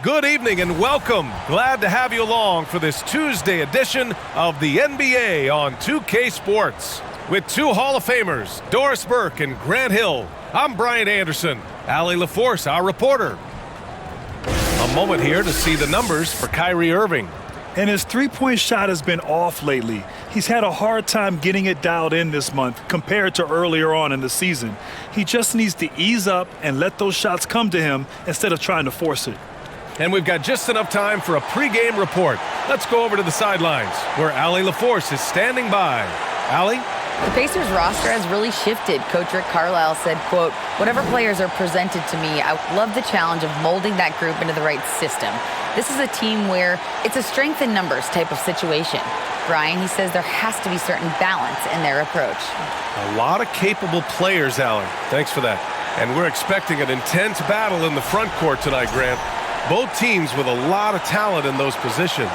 Good evening and welcome. Glad to have you along for this Tuesday edition of the NBA on 2K Sports. With two Hall of Famers, Doris Burke and Grant Hill, I'm Brian Anderson. Allie LaForce, our reporter. A moment here to see the numbers for Kyrie Irving. And his three-point shot has been off lately. He's had a hard time getting it dialed in this month compared to earlier on in the season. He just needs to ease up and let those shots come to him instead of trying to force it. And we've got just enough time for a pregame report. Let's go over to the sidelines where Allie LaForce is standing by. Allie? The Pacers roster has really shifted. Coach Rick Carlisle said, quote, "Whatever players are presented to me, I love the challenge of molding that group into the right system. This is a team where it's a strength in numbers type of situation." Brian, he says there has to be certain balance in their approach. A lot of capable players, Allie. Thanks for that. And we're expecting an intense battle in the front court tonight, Grant. Both teams with a lot of talent in those positions.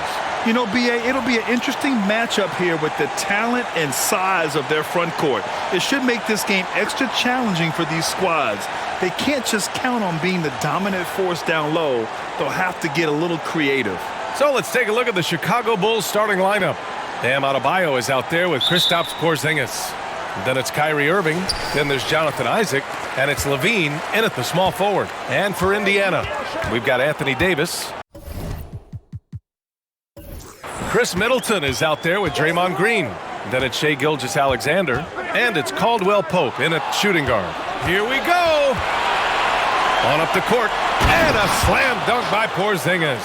You know, BA, it'll be an interesting matchup here with the talent and size of their front court. It should make this game extra challenging for these squads. They can't just count on being the dominant force down low. They'll have to get a little creative. So let's take a look at the Chicago Bulls starting lineup. Bam Adebayo is out there with Kristaps Porzingis. Then it's Kyrie Irving. Then there's Jonathan Isaac. And it's Levine in at the small forward. And for Indiana, we've got Anthony Davis. Chris Middleton is out there with Draymond Green. Then it's Shai Gilgeous-Alexander. And it's Caldwell Pope in at shooting guard. Here we go. On up the court. And a slam dunk by Porzingis.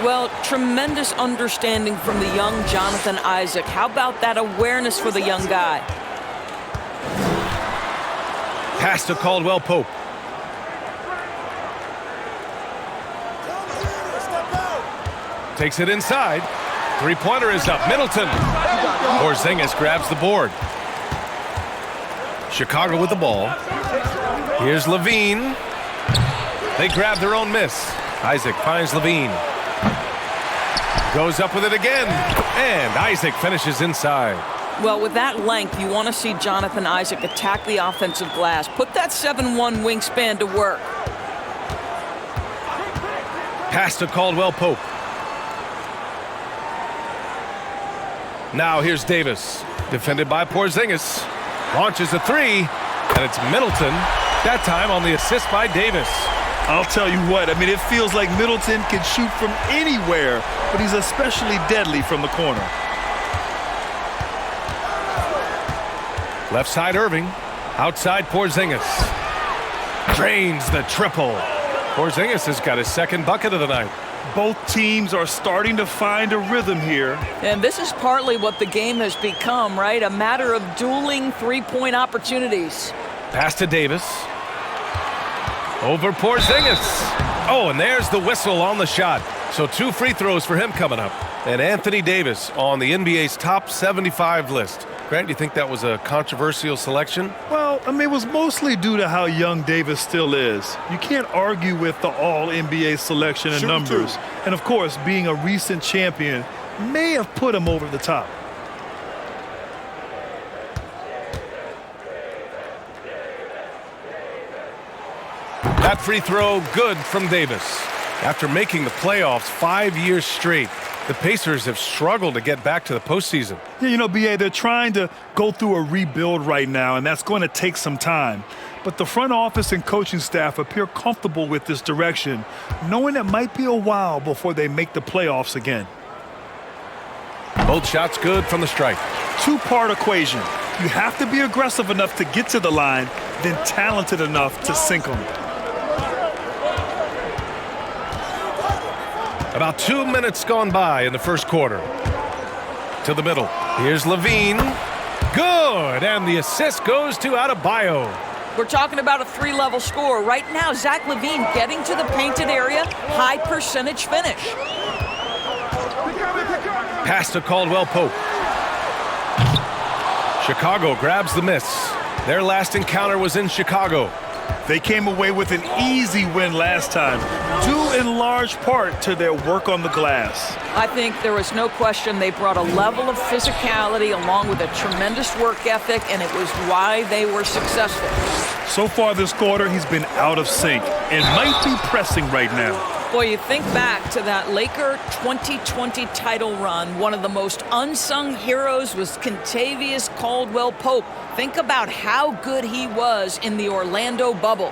Well, tremendous understanding from the young Jonathan Isaac. How about that awareness for the young guy? Pass to Caldwell Pope. Takes it inside. Three-pointer is up. Middleton. Porzingis grabs the board. Chicago with the ball. Here's Levine. They grab their own miss. Isaac finds Levine. Goes up with it again. And Isaac finishes inside. Well, with that length, you want to see Jonathan Isaac attack the offensive glass. Put that 7'1" wingspan to work. Pass to Caldwell Pope. Now here's Davis. Defended by Porzingis. Launches a three. And it's Middleton. That time on the assist by Davis. I'll tell you what, I mean, it feels like Middleton can shoot from anywhere, but he's especially deadly from the corner. Left side Irving. Outside Porzingis. Drains the triple. Porzingis has got his second bucket of the night. Both teams are starting to find a rhythm here. And this is partly what the game has become, right? A matter of dueling three-point opportunities. Pass to Davis. Over Porzingis. Oh, and there's the whistle on the shot. So 2 free throws for him coming up. And Anthony Davis on the NBA's top 75 list. Grant, do you think that was a controversial selection? Well, I mean, it was mostly due to how young Davis still is. You can't argue with the all-NBA selection and numbers. And, of course, being a recent champion may have put him over the top. That free throw good from Davis. After making the playoffs 5 years straight, the Pacers have struggled to get back to the postseason. Yeah, you know, BA, they're trying to go through a rebuild right now, and that's going to take some time. But the front office and coaching staff appear comfortable with this direction, knowing it might be a while before they make the playoffs again. Both shots good from the strike. Two-part equation. You have to be aggressive enough to get to the line, then talented enough to sink them. About 2 minutes gone by in the first quarter. To the middle. Here's Levine. Good. And the assist goes to Adebayo. We're talking about a three-level score. Right now, Zach LaVine getting to the painted area, high percentage finish. Pass to Caldwell Pope. Chicago grabs the miss. Their last encounter was in Chicago. They came away with an easy win last time, due in large part to their work on the glass. I think there was no question they brought a level of physicality along with a tremendous work ethic, and it was why they were successful. So far this quarter, he's been out of sync and might be pressing right now. Boy, you think back to that Laker 2020 title run. One of the most unsung heroes was Kentavious Caldwell-Pope. Think about how good he was in the Orlando bubble.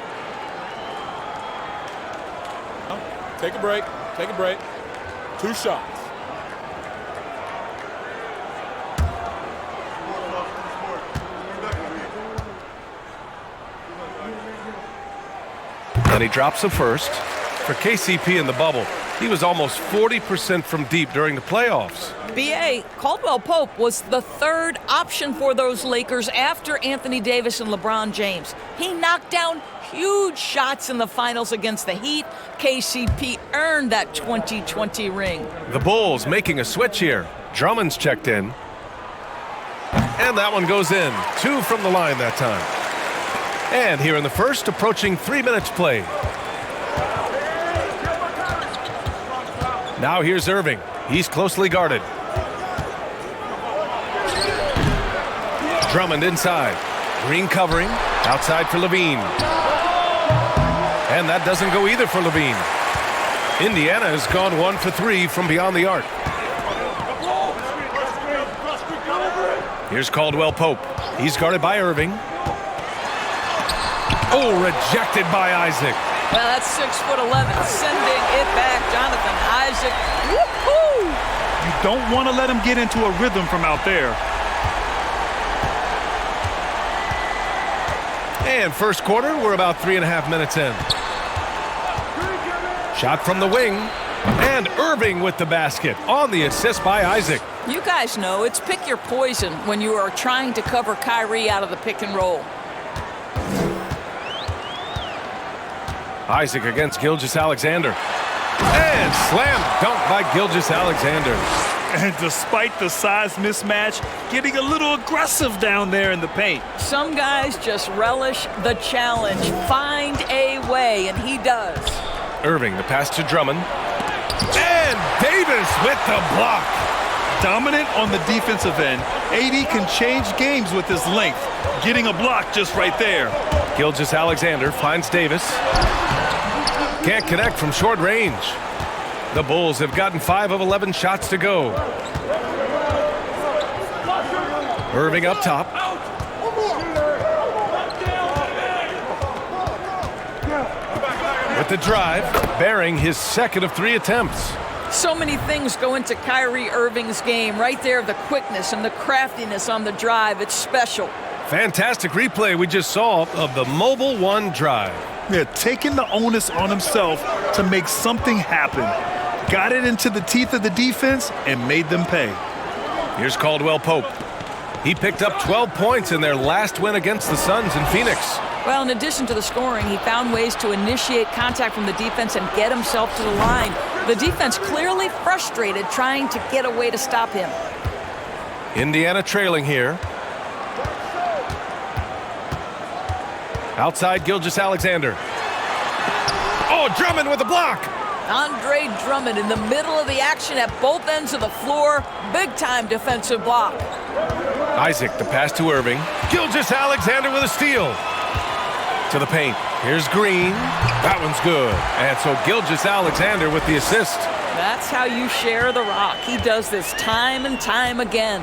Take a break. Take a break. 2 shots. And he drops the first. For KCP in the bubble, he was almost 40% from deep during the playoffs. BA, Caldwell-Pope was the 3rd option for those Lakers after Anthony Davis and LeBron James. He knocked down huge shots in the finals against the Heat. KCP earned that 2020 ring. The Bulls making a switch here. Drummond's checked in. And that one goes in. 2 from the line that time. And here in the first, approaching 3 minutes played. Now here's Irving. He's closely guarded. Drummond inside. Green covering. Outside for Levine. And that doesn't go either for Levine. Indiana has gone 1 for 3 from beyond the arc. Here's Caldwell-Pope. He's guarded by Irving. Oh, rejected by Isaac. Well, that's 6'11", sending it back. Jonathan Isaac. Woo-hoo! You don't want to let him get into a rhythm from out there. And first quarter, we're about 3.5 minutes in. Shot from the wing. And Irving with the basket on the assist by Isaac. You guys know it's pick your poison when you are trying to cover Kyrie out of the pick and roll. Isaac against Gilgeous-Alexander. And slam dunk by Gilgeous-Alexander. And despite the size mismatch, getting a little aggressive down there in the paint. Some guys just relish the challenge. Find a way, and he does. Irving, the pass to Drummond. And Davis with the block. Dominant on the defensive end. AD can change games with his length. Getting a block just right there. Gilgeous-Alexander finds Davis. Can't connect from short range. The Bulls have gotten 5 of 11 shots to go. Irving up top. With the drive, bearing his 2nd of 3 attempts. So many things go into Kyrie Irving's game. Right there, the quickness and the craftiness on the drive. It's special. Fantastic replay we just saw of the Mobile One drive. Yeah, taking the onus on himself to make something happen. Got it into the teeth of the defense and made them pay. Here's Caldwell-Pope. He picked up 12 points in their last win against the Suns in Phoenix. Well, in addition to the scoring, he found ways to initiate contact from the defense and get himself to the line. The defense clearly frustrated, trying to get a way to stop him. Indiana trailing here. Outside Gilgeous-Alexander. Oh, Drummond with a block. Andre Drummond in the middle of the action at both ends of the floor. Big-time defensive block. Isaac, the pass to Irving. Gilgeous-Alexander with a steal. To the paint. Here's Green. That one's good. And so Gilgeous-Alexander with the assist. That's how you share the rock. He does this time and time again.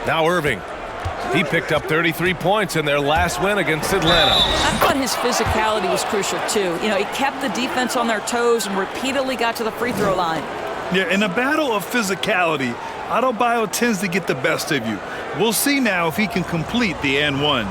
Now Irving. He picked up 33 points in their last win against Atlanta. I thought his physicality was crucial, too. You know, he kept the defense on their toes and repeatedly got to the free throw line. Yeah, in a battle of physicality, Adebayo tends to get the best of you. We'll see now if he can complete the and one.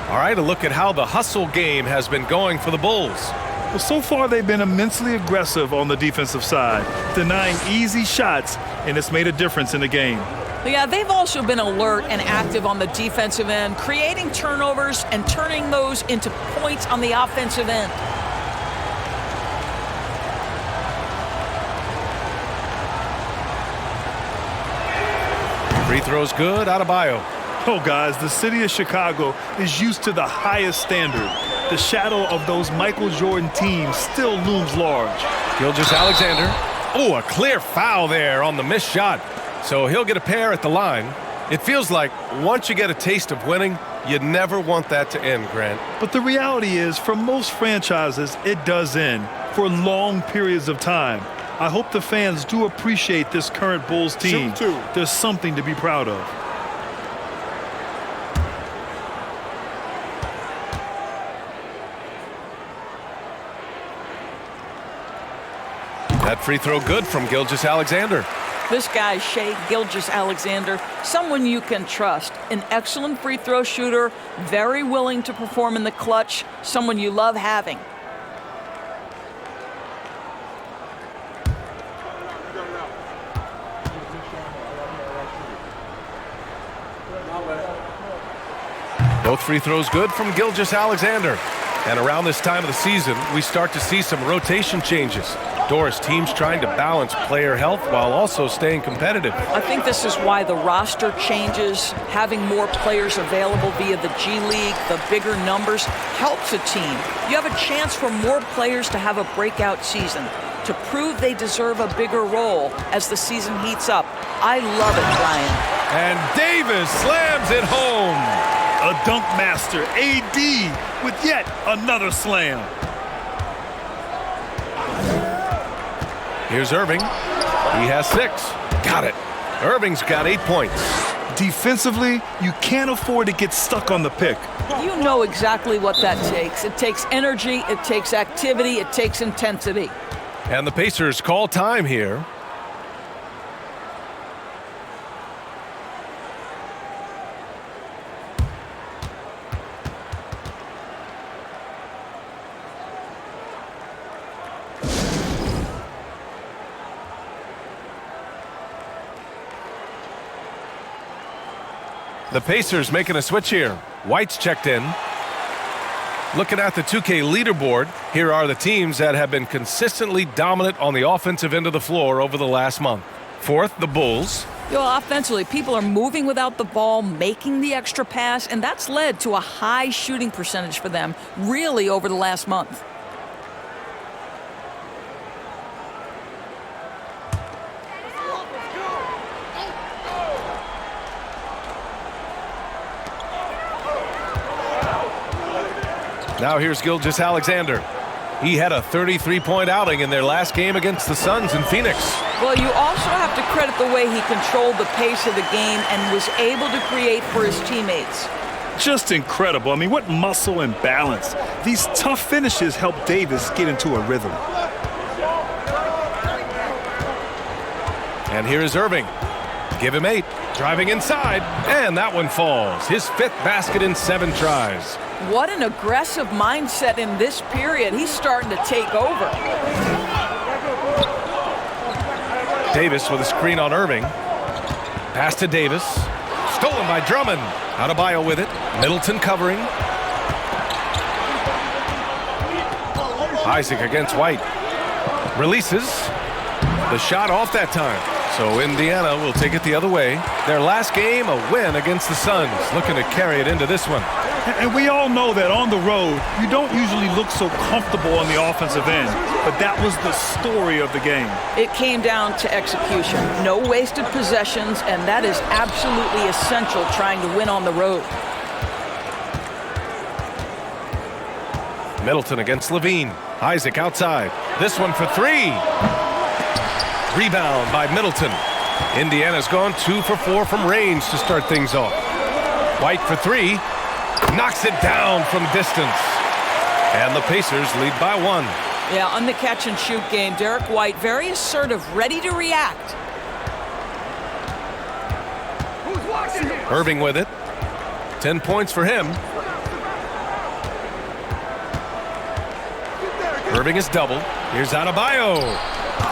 All right, a look at how the hustle game has been going for the Bulls. Well, so far they've been immensely aggressive on the defensive side, denying easy shots, and it's made a difference in the game. Yeah, they've also been alert and active on the defensive end, creating turnovers and turning those into points on the offensive end. Free throws good, Adebayo. Oh, guys, the city of Chicago is used to the highest standard. The shadow of those Michael Jordan teams still looms large. Gilgeous-Alexander. Oh, a clear foul there on the missed shot. So he'll get a pair at the line. It feels like once you get a taste of winning, You never want that to end, Grant. But the reality is, for most franchises, it does end for long periods of time. I hope the fans do appreciate this current Bulls team. Shoot two. There's something to be proud of. That free throw good from Gilgeous-Alexander. This guy, Shai Gilgeous-Alexander, someone you can trust. An excellent free throw shooter, very willing to perform in the clutch, someone you love having. Both free throws good from Gilgeous-Alexander. And around this time of the season, we start to see some rotation changes. Doris, teams trying to balance player health while also staying competitive. I think this is why the roster changes, having more players available via the G League, the bigger numbers, helps a team. You have a chance for more players to have a breakout season, to prove they deserve a bigger role as the season heats up. I love it, Brian. And Davis slams it home. A dunk master, AD, with yet another slam. Here's Irving. He has 6. Got it. Irving's got 8 points. Defensively, you can't afford to get stuck on the pick. You know exactly what that takes. It takes energy, it takes activity, it takes intensity. And the Pacers call time here. The Pacers making a switch here. White's checked in. Looking at the 2K leaderboard, here are the teams that have been consistently dominant on the offensive end of the floor over the last month. 4th, the Bulls. Offensively, people are moving without the ball, making the extra pass, and that's led to a high shooting percentage for them, really over the last month. Now here's Gilgeous-Alexander. He had a 33-point outing in their last game against the Suns in Phoenix. Well, you also have to credit the way he controlled the pace of the game and was able to create for his teammates. Just incredible. I mean, what muscle and balance. These tough finishes help Davis get into a rhythm. And here is Irving. Give him 8. Driving inside. And that one falls. His 5th basket in 7 tries. What an aggressive mindset in this period. He's starting to take over. Davis with a screen on Irving. Pass to Davis. Stolen by Drummond. Adebayo with it. Middleton covering. Isaac against White. Releases. The shot off that time. So Indiana will take it the other way. Their last game, a win against the Suns. Looking to carry it into this one. And we all know that on the road, you don't usually look so comfortable on the offensive end. But that was the story of the game. It came down to execution. No wasted possessions, and that is absolutely essential trying to win on the road. Middleton against Levine. Isaac outside. This one for 3. Rebound by Middleton. Indiana's gone 2 for 4 from range to start things off. White for 3. Knocks it down from distance. And the Pacers lead by 1. Yeah, on the catch and shoot game, Derek White very assertive, ready to react. Irving with it. 10 points for him. Irving is doubled. Here's Adebayo.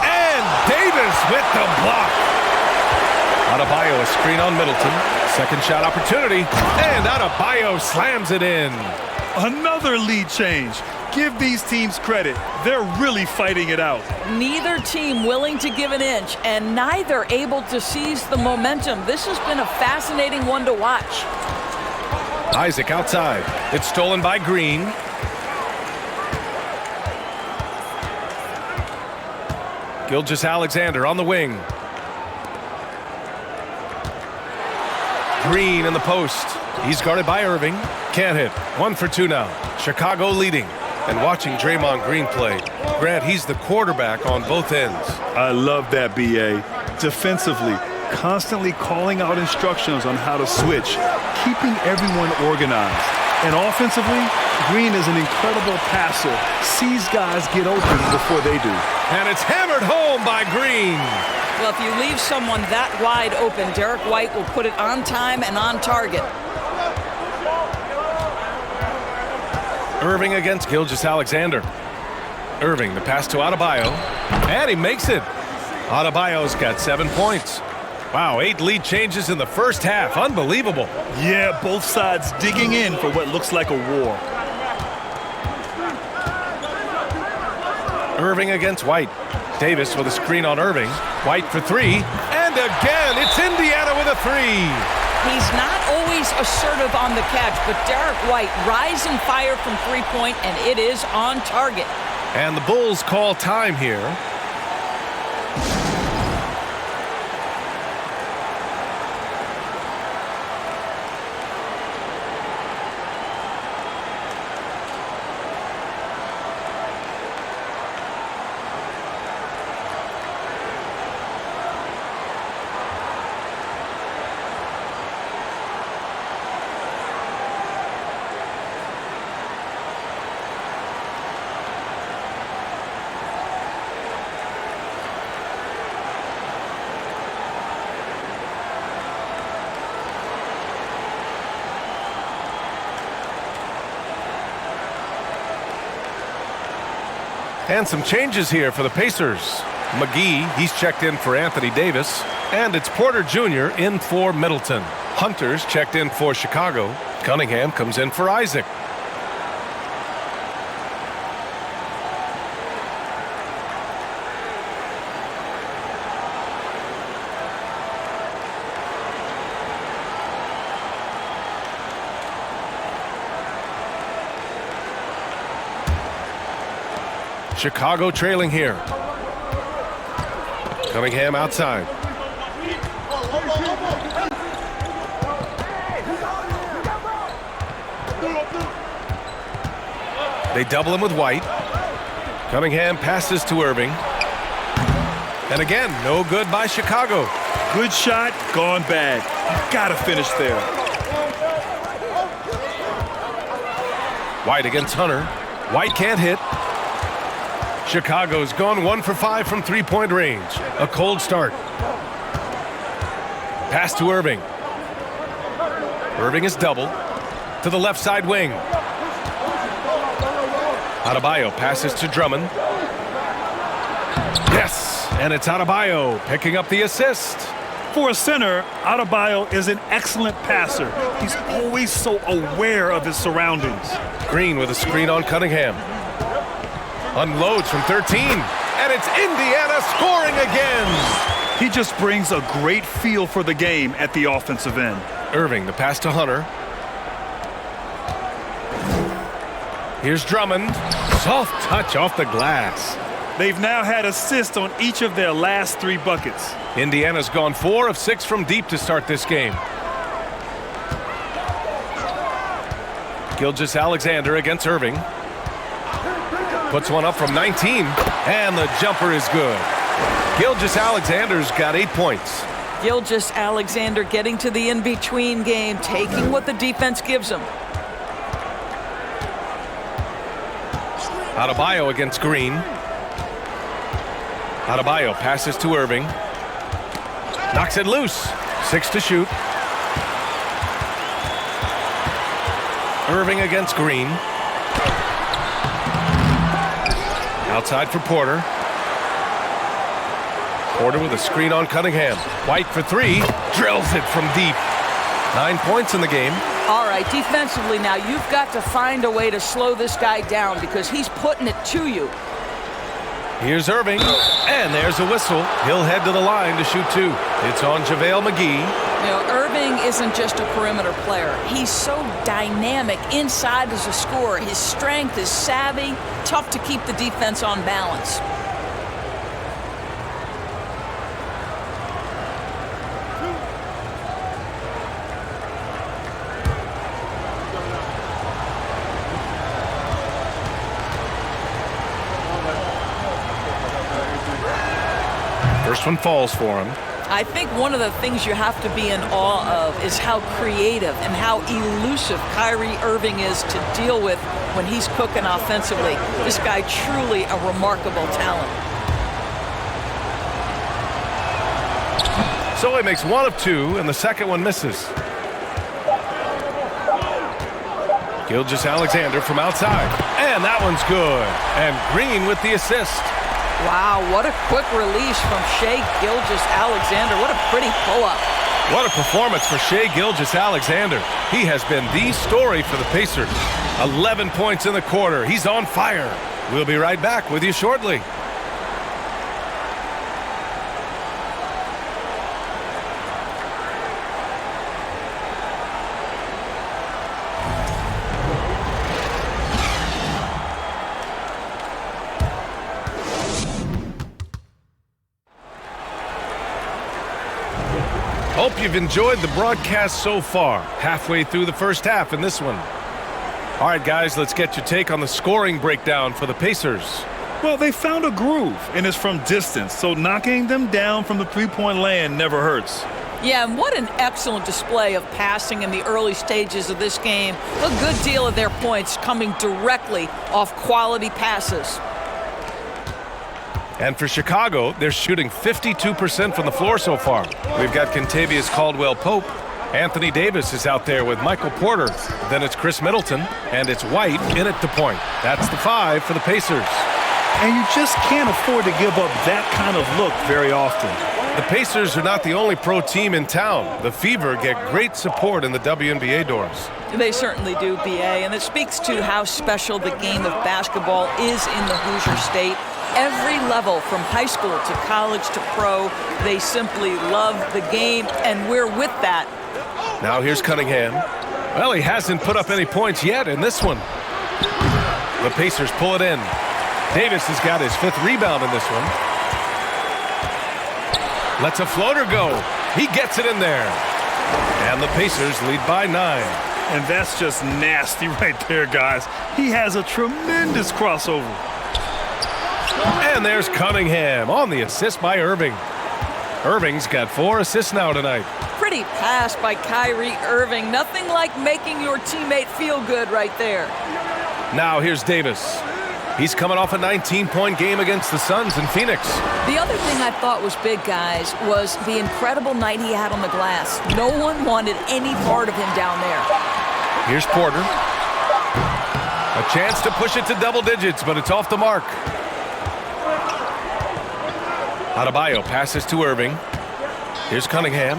And Davis with the block. Adebayo a screen on Middleton. Second shot opportunity. And Adebayo slams it in. Another lead change. Give these teams credit. They're really fighting it out. Neither team willing to give an inch, and neither able to seize the momentum. This has been a fascinating one to watch. Isaac outside. It's stolen by Green. Gilgeous-Alexander on the wing. Green in the post. He's guarded by Irving. Can't hit. 1 for 2 now. Chicago leading. And watching Draymond Green play, Grant, he's the quarterback on both ends. I love that, BA. Defensively, constantly calling out instructions on how to switch, keeping everyone organized. And offensively, Green is an incredible passer, sees guys get open before they do. And it's hammered home by Green. Well, if you leave someone that wide open, Derek White will put it on time and on target. Irving against Gilgeous-Alexander. Irving, the pass to Adebayo. And he makes it. Adebayo's got 7 points. Wow, 8 lead changes in the first half. Unbelievable. Yeah, both sides digging in for what looks like a war. Irving against White. Davis with a screen on Irving. White for 3. And again, it's Indiana with a 3. He's not always assertive on the catch, but Derek White rise and fire from three-point, and it is on target. And the Bulls call time here. And some changes here for the Pacers. McGee, he's checked in for Anthony Davis. And it's Porter Jr. in for Middleton. Hunter's checked in for Chicago. Cunningham comes in for Isaac. Chicago trailing here. Cunningham outside. They double him with White. Cunningham passes to Irving. And again, no good by Chicago. Good shot, gone bad. Gotta finish there. White against Hunter. White can't hit. Chicago's gone 1 for 5 from three-point range. A cold start. Pass to Irving. Irving is doubled. To the left side wing. Adebayo passes to Drummond. Yes! And it's Adebayo picking up the assist. For a center, Adebayo is an excellent passer. He's always so aware of his surroundings. Green with a screen on Cunningham. Unloads from 13. And it's Indiana scoring again. He just brings a great feel for the game at the offensive end. Irving, the pass to Hunter. Here's Drummond. Soft touch off the glass. They've now had assists on each of their last 3 buckets. Indiana's gone 4 of 6 from deep to start this game. Gilgeous-Alexander against Irving. Puts one up from 19, and the jumper is good. Gilgeous-Alexander's got 8 points. Gilgeous-Alexander getting to the in-between game, taking what the defense gives him. Adebayo against Green. Adebayo passes to Irving. Knocks it loose. 6 to shoot. Irving against Green. Outside for Porter. Porter with a screen on Cunningham. White for 3. Drills it from deep. 9 points in the game. All right, defensively now, you've got to find a way to slow this guy down because he's putting it to you. Here's Irving, and there's a whistle. He'll head to the line to shoot 2. It's on JaVale McGee. You know, Irving isn't just a perimeter player. He's so dynamic inside as a scorer. His strength is savvy, tough to keep the defense on balance. First one falls for him. I think one of the things you have to be in awe of is how creative and how elusive Kyrie Irving is to deal with when he's cooking offensively. This guy truly a remarkable talent. So he makes one of two, and the second one misses. Gilgeous-Alexander from outside. And that one's good. And Green with the assist. Wow, what a quick release from Shai Gilgeous-Alexander. What a pretty pull-up. What a performance for Shai Gilgeous-Alexander. He has been the story for the Pacers. 11 points in the quarter. He's on fire. We'll be right back with you shortly. Hope you've enjoyed the broadcast so far. Halfway through the first half in this one. All right, guys, let's get your take on the scoring breakdown for the Pacers. Well, they found a groove, and it's from distance, so knocking them down from the three-point land never hurts. Yeah, and what an excellent display of passing in the early stages of this game. A good deal of their points coming directly off quality passes. And for Chicago, they're shooting 52% from the floor so far. We've got Kentavious Caldwell-Pope. Anthony Davis is out there with Michael Porter. Then it's Chris Middleton, and it's White in at the point. That's the 5 for the Pacers. And you just can't afford to give up that kind of look very often. The Pacers are not the only pro team in town. The Fever get great support in the WNBA doors. They certainly do, BA, and it speaks to how special the game of basketball is in the Hoosier State. Every level, from high school to college to pro, they simply love the game, and we're with that. Now here's Cunningham. Well, he hasn't put up any points yet in this one. The Pacers pull it in. Davis has got his 5th rebound in this one. Lets a floater go. He gets it in there. And the Pacers lead by 9. And that's just nasty right there, guys. He has a tremendous crossover. And there's Cunningham on the assist by Irving. Irving's got 4 assists now tonight. Pretty pass by Kyrie Irving. Nothing like making your teammate feel good right there. Now here's Davis. He's coming off a 19-point game against the Suns in Phoenix. The other thing I thought was big, guys, was the incredible night he had on the glass. No one wanted any part of him down there. Here's Porter. A chance to push it to double digits, but it's off the mark. Adebayo passes to Irving. Here's Cunningham.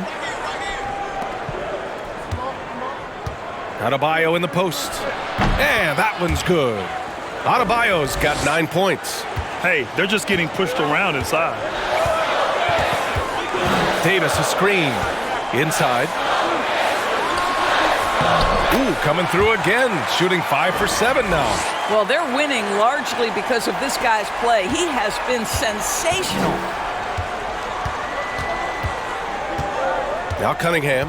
Adebayo in the post. And that one's good. Adebayo's got 9 points. Hey, they're just getting pushed around inside. Davis a screen. Inside. Ooh, coming through again. Shooting 5 for 7 now. Well, they're winning largely because of this guy's play. He has been sensational. Now Cunningham.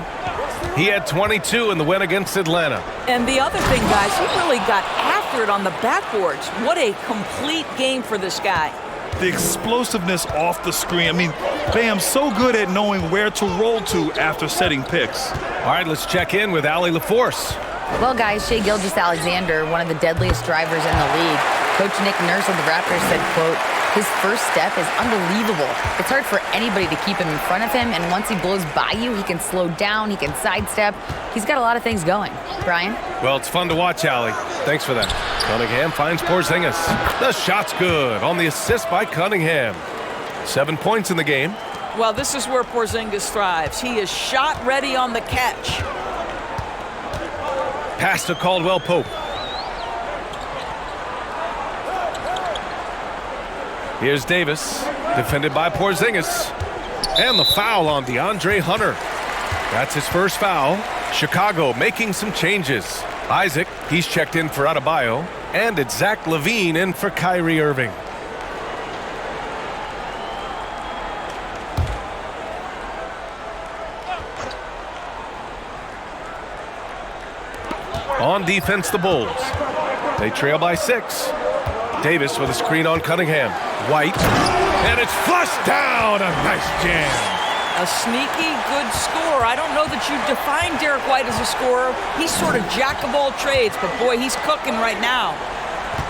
He had 22 in the win against Atlanta. And the other thing, guys, he really got after it on the backboards. What a complete game for this guy. The explosiveness off the screen. I mean, Bam's so good at knowing where to roll to after setting picks. All right, let's check in with Allie LaForce. Well, guys, Shai Gilgeous-Alexander, one of the deadliest drivers in the league. Coach Nick Nurse of the Raptors said, quote, his first step is unbelievable. It's hard for anybody to keep him in front of him, and once he blows by you, he can slow down, he can sidestep. He's got a lot of things going. Brian? Well, it's fun to watch, Allie. Thanks for that. Cunningham finds Porzingis. The shot's good on the assist by Cunningham. 7 points in the game. Well, this is where Porzingis thrives. He is shot ready on the catch. Pass to Caldwell-Pope. Here's Davis, defended by Porzingis. And the foul on DeAndre Hunter. That's his first foul. Chicago making some changes. Isaac, he's checked in for Adebayo. And it's Zach LaVine in for Kyrie Irving. On defense, the Bulls. They trail by 6. Davis with a screen on Cunningham. White. And it's flushed down. A nice jam. A sneaky good score. I don't know that you define Derek White as a scorer. He's sort of jack of all trades, but boy, he's cooking right now.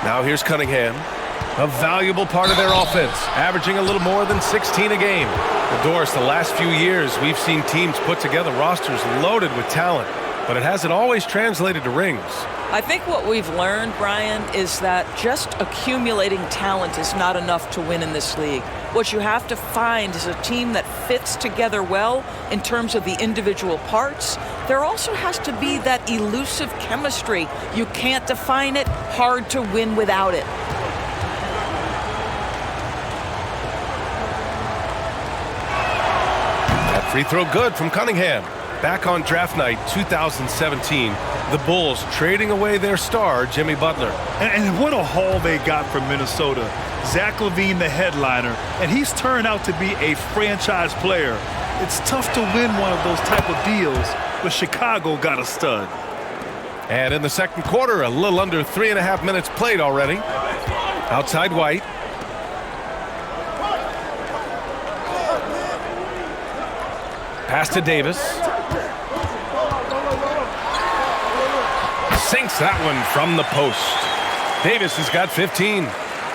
Now here's Cunningham. A valuable part of their offense, averaging a little more than 16 a game. Doris, the last few years, we've seen teams put together rosters loaded with talent, but it hasn't always translated to rings. I think what we've learned, Brian, is that just accumulating talent is not enough to win in this league. What you have to find is a team that fits together well in terms of the individual parts. There also has to be that elusive chemistry. You can't define it, hard to win without it. That free throw good from Cunningham. Back on draft night 2017, the Bulls trading away their star, Jimmy Butler. And what a haul they got from Minnesota. Zach LaVine, the headliner, and he's turned out to be a franchise player. It's tough to win one of those type of deals, but Chicago got a stud. And in the second quarter, a little under 3.5 minutes played already. Outside White. Pass to Davis. Sinks that one from the post. Davis has got 15.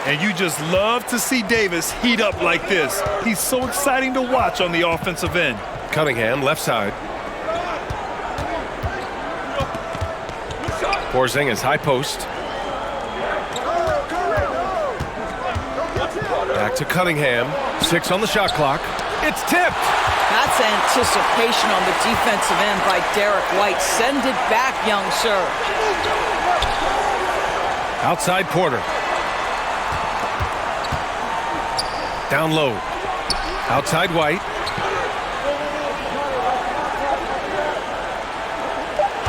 And you just love to see Davis heat up like this. He's so exciting to watch on the offensive end. Cunningham, left side. Porzingis, high post. Back to Cunningham. 6 on the shot clock. It's tipped. That's anticipation on the defensive end by Derek White. Send it back, young sir. Outside Porter. Down low. Outside White.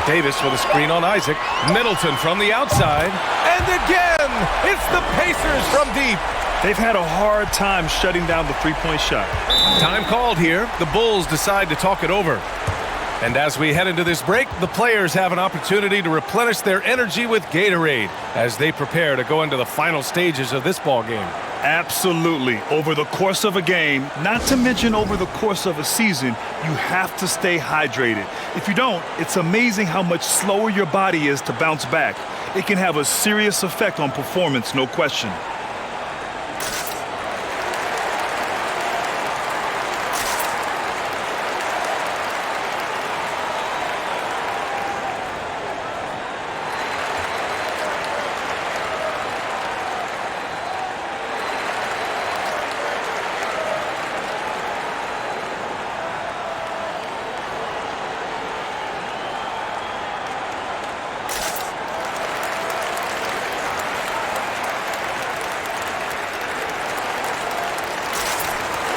Davis with a screen on Isaac. Middleton from the outside. And again, it's the Pacers from deep. They've had a hard time shutting down the three-point shot. Time called here. The Bulls decide to talk it over. And as we head into this break, the players have an opportunity to replenish their energy with Gatorade as they prepare to go into the final stages of this ball game. Absolutely. Over the course of a game, not to mention over the course of a season, you have to stay hydrated. If you don't, it's amazing how much slower your body is to bounce back. It can have a serious effect on performance, no question.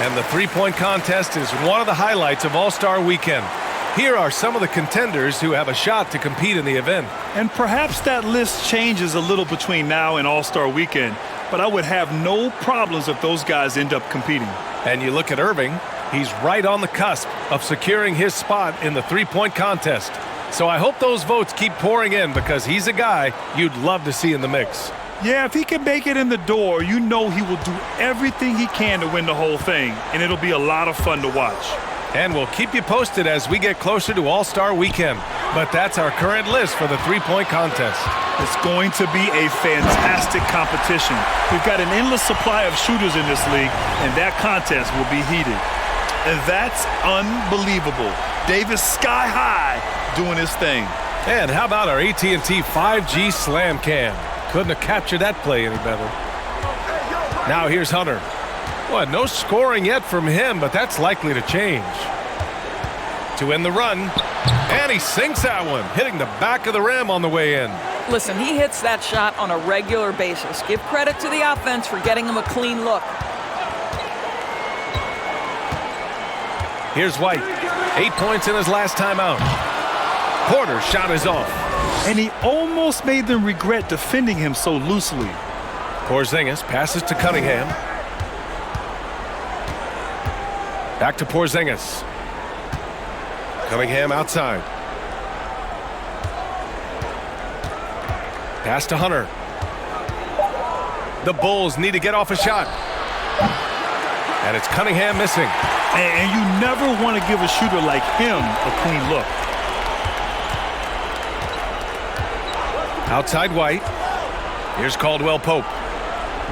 And the three-point contest is one of the highlights of All-Star Weekend. Here are some of the contenders who have a shot to compete in the event. And perhaps that list changes a little between now and All-Star Weekend, but I would have no problems if those guys end up competing. And you look at Irving, he's right on the cusp of securing his spot in the three-point contest. So I hope those votes keep pouring in because he's a guy you'd love to see in the mix. Yeah, if he can make it in the door, you know he will do everything he can to win the whole thing, and it'll be a lot of fun to watch. And we'll keep you posted as we get closer to All-Star Weekend. But that's our current list for the three-point contest. It's going to be a fantastic competition. We've got an endless supply of shooters in this league, and that contest will be heated. And that's unbelievable. Davis sky high doing his thing. And how about our AT&T 5G Slam Cam? Couldn't have captured that play any better. Now here's Hunter. Well, no scoring yet from him, but that's likely to change. To end the run, and he sinks that one, hitting the back of the rim on the way in. Listen, he hits that shot on a regular basis. Give credit to the offense for getting him a clean look. Here's White. 8 points in his last time out. Porter's shot is off. And he almost made them regret defending him so loosely. Porzingis passes to Cunningham. Back to Porzingis. Cunningham outside. Pass to Hunter. The Bulls need to get off a shot. And it's Cunningham missing. And you never want to give a shooter like him a clean look. Outside White. Here's Caldwell Pope.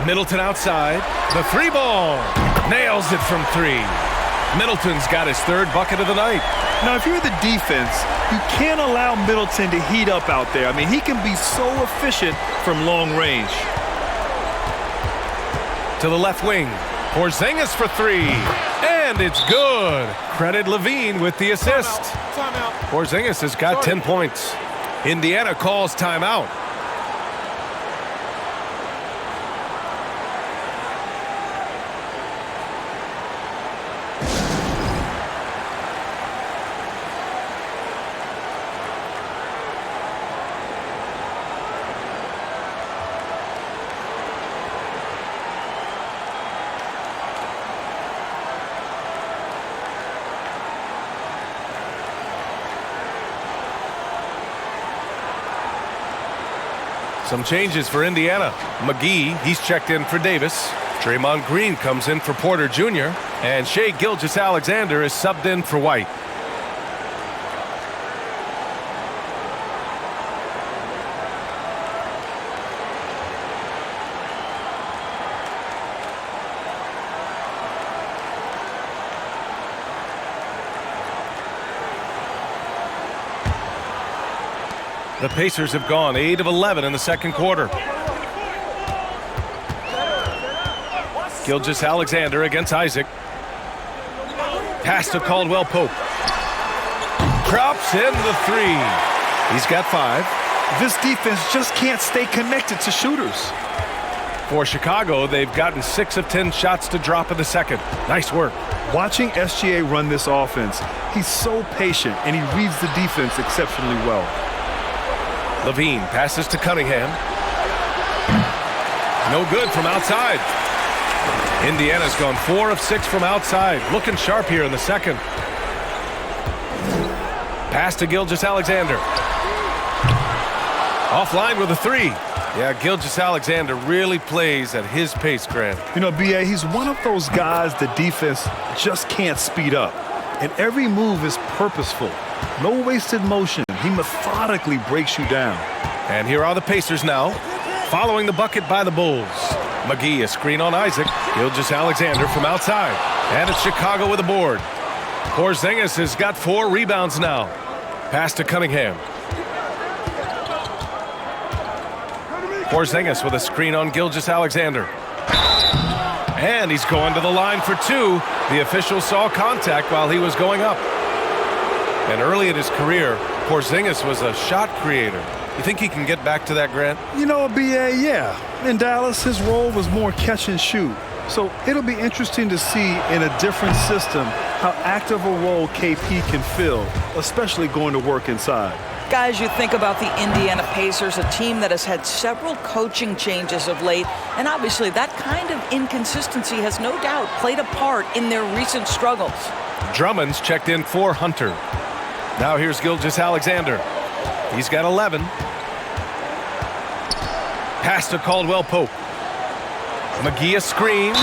Middleton outside. The three ball. Nails it from three. Middleton's got his third bucket of the night. Now, if you're the defense, you can't allow Middleton to heat up out there. I mean, he can be so efficient from long range. To the left wing. Porzingis for three. And it's good. Credit Levine with the assist. Timeout. Porzingis has got 10 points. Indiana calls timeout. Some changes for Indiana. McGee, he's checked in for Davis. Draymond Green comes in for Porter Jr. And Shai Gilgeous-Alexander is subbed in for White. The Pacers have gone 8 of 11 in the second quarter. Gilgeous-Alexander against Isaac. Pass to Caldwell Pope. Drops in the three. He's got 5. This defense just can't stay connected to shooters. For Chicago, they've gotten 6 of 10 shots to drop in the second. Nice work. Watching SGA run this offense, he's so patient and he reads the defense exceptionally well. Levine passes to Cunningham. No good from outside. Indiana's gone 4 of 6 from outside. Looking sharp here in the second. Pass to Gilgeous-Alexander. Offline with a 3. Yeah, Gilgeous-Alexander really plays at his pace, Grant. You know, B.A., he's one of those guys the defense just can't speed up. And every move is purposeful. No wasted motion. He methodically breaks you down. And here are the Pacers now, following the bucket by the Bulls. McGee, a screen on Isaac. Gilgeous-Alexander from outside. And it's Chicago with a board. Porzingis has got 4 rebounds now. Pass to Cunningham. Porzingis with a screen on Gilgeous-Alexander. And he's going to the line for 2. The official saw contact while he was going up. And early in his career, Porzingis was a shot creator. You think he can get back to that, Grant? You know, B.A., yeah. In Dallas, his role was more catch and shoot. So it'll be interesting to see in a different system how active a role KP can fill, especially going to work inside. Guys, you think about the Indiana Pacers, a team that has had several coaching changes of late, and obviously that kind of inconsistency has no doubt played a part in their recent struggles. Drummond's checked in for Hunter. Now here's Gilgeous-Alexander. He's got 11. Pass to Caldwell Pope. McGee a screen.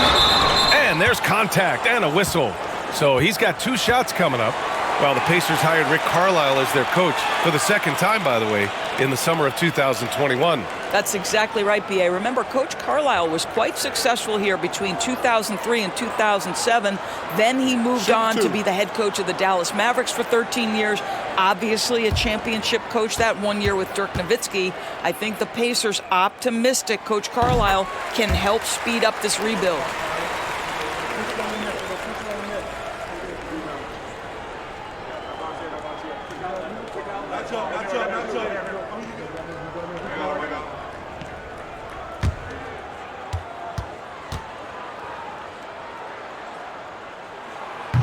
And there's contact and a whistle. So he's got 2 shots coming up. Well, the Pacers hired Rick Carlisle as their coach for the second time, by the way, in the summer of 2021. That's exactly right, B.A. Remember, Coach Carlisle was quite successful here between 2003 and 2007. Then he moved on to be the head coach of the Dallas Mavericks for 13 years. Obviously a championship coach that one year with Dirk Nowitzki. I think the Pacers optimistic Coach Carlisle can help speed up this rebuild.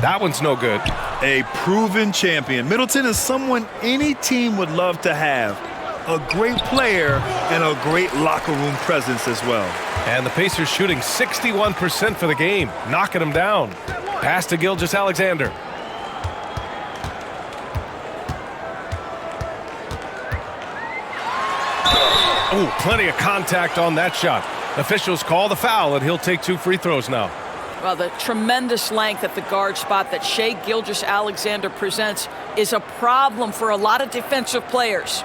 That one's no good. A proven champion. Middleton is someone any team would love to have. A great player and a great locker room presence as well. And the Pacers shooting 61% for the game, knocking them down. Pass to Gilgeous-Alexander. Oh, plenty of contact on that shot. Officials call the foul, and he'll take 2 free throws now. Well, the tremendous length at the guard spot that Shai Gilgeous-Alexander presents is a problem for a lot of defensive players.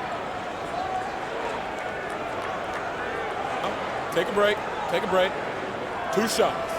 Take a break. Take a break. 2 shots.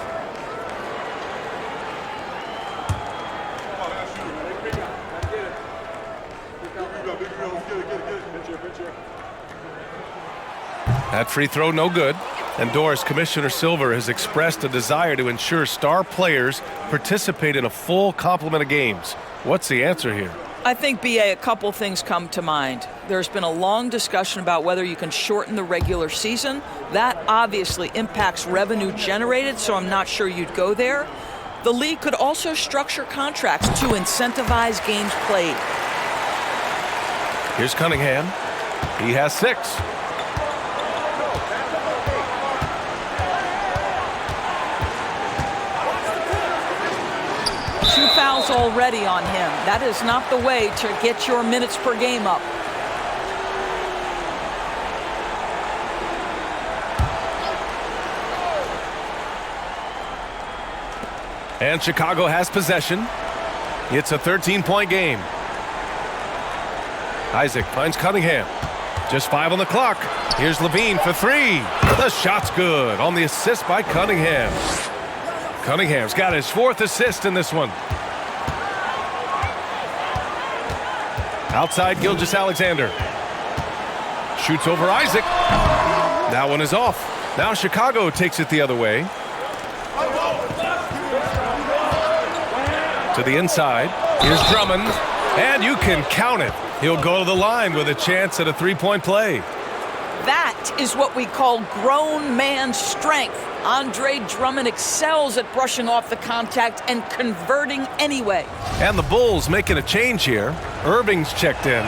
That free throw no good. And Doris, Commissioner Silver has expressed a desire to ensure star players participate in a full complement of games. What's the answer here? I think, BA, a couple things come to mind. There's been a long discussion about whether you can shorten the regular season. That obviously impacts revenue generated, so I'm not sure you'd go there. The league could also structure contracts to incentivize games played. Here's Cunningham. He has 6. 2 fouls already on him. That is not the way to get your minutes per game up. And Chicago has possession. It's a 13-point game. Isaac finds Cunningham. Just 5 on the clock. Here's Levine for 3. The shot's good on the assist by Cunningham. Cunningham's got his 4th assist in this one. Outside Gilgeous-Alexander. Shoots over Isaac. That one is off. Now Chicago takes it the other way. To the inside. Here's Drummond. And you can count it. He'll go to the line with a chance at a 3-point play. That is what we call grown man strength. Andre Drummond excels at brushing off the contact and converting anyway. And the Bulls making a change here. Irving's checked in.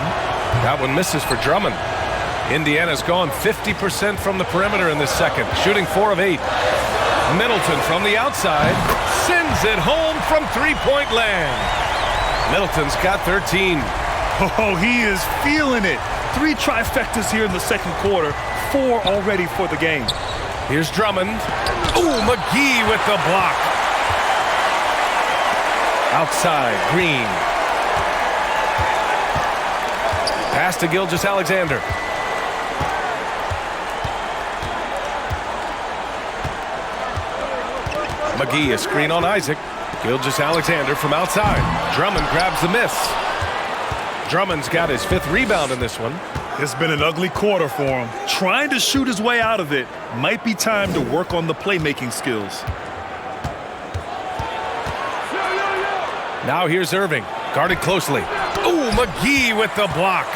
That one misses for Drummond. Indiana's gone 50% from the perimeter in this second, shooting 4 of 8. Middleton from the outside sends it home from 3-point land. Middleton's got 13. Oh, he is feeling it. 3 trifectas here in the second quarter, 4 already for the game. Here's Drummond. Ooh, McGee with the block. Outside, Green. Pass to Gilgeous-Alexander. McGee, a screen on Isaac. Gilgeous-Alexander from outside. Drummond grabs the miss. Drummond's got his 5th rebound in this one. It's been an ugly quarter for him. Trying to shoot his way out of it. Might be time to work on the playmaking skills. Now here's Irving, guarded closely. Ooh, McGee with the block.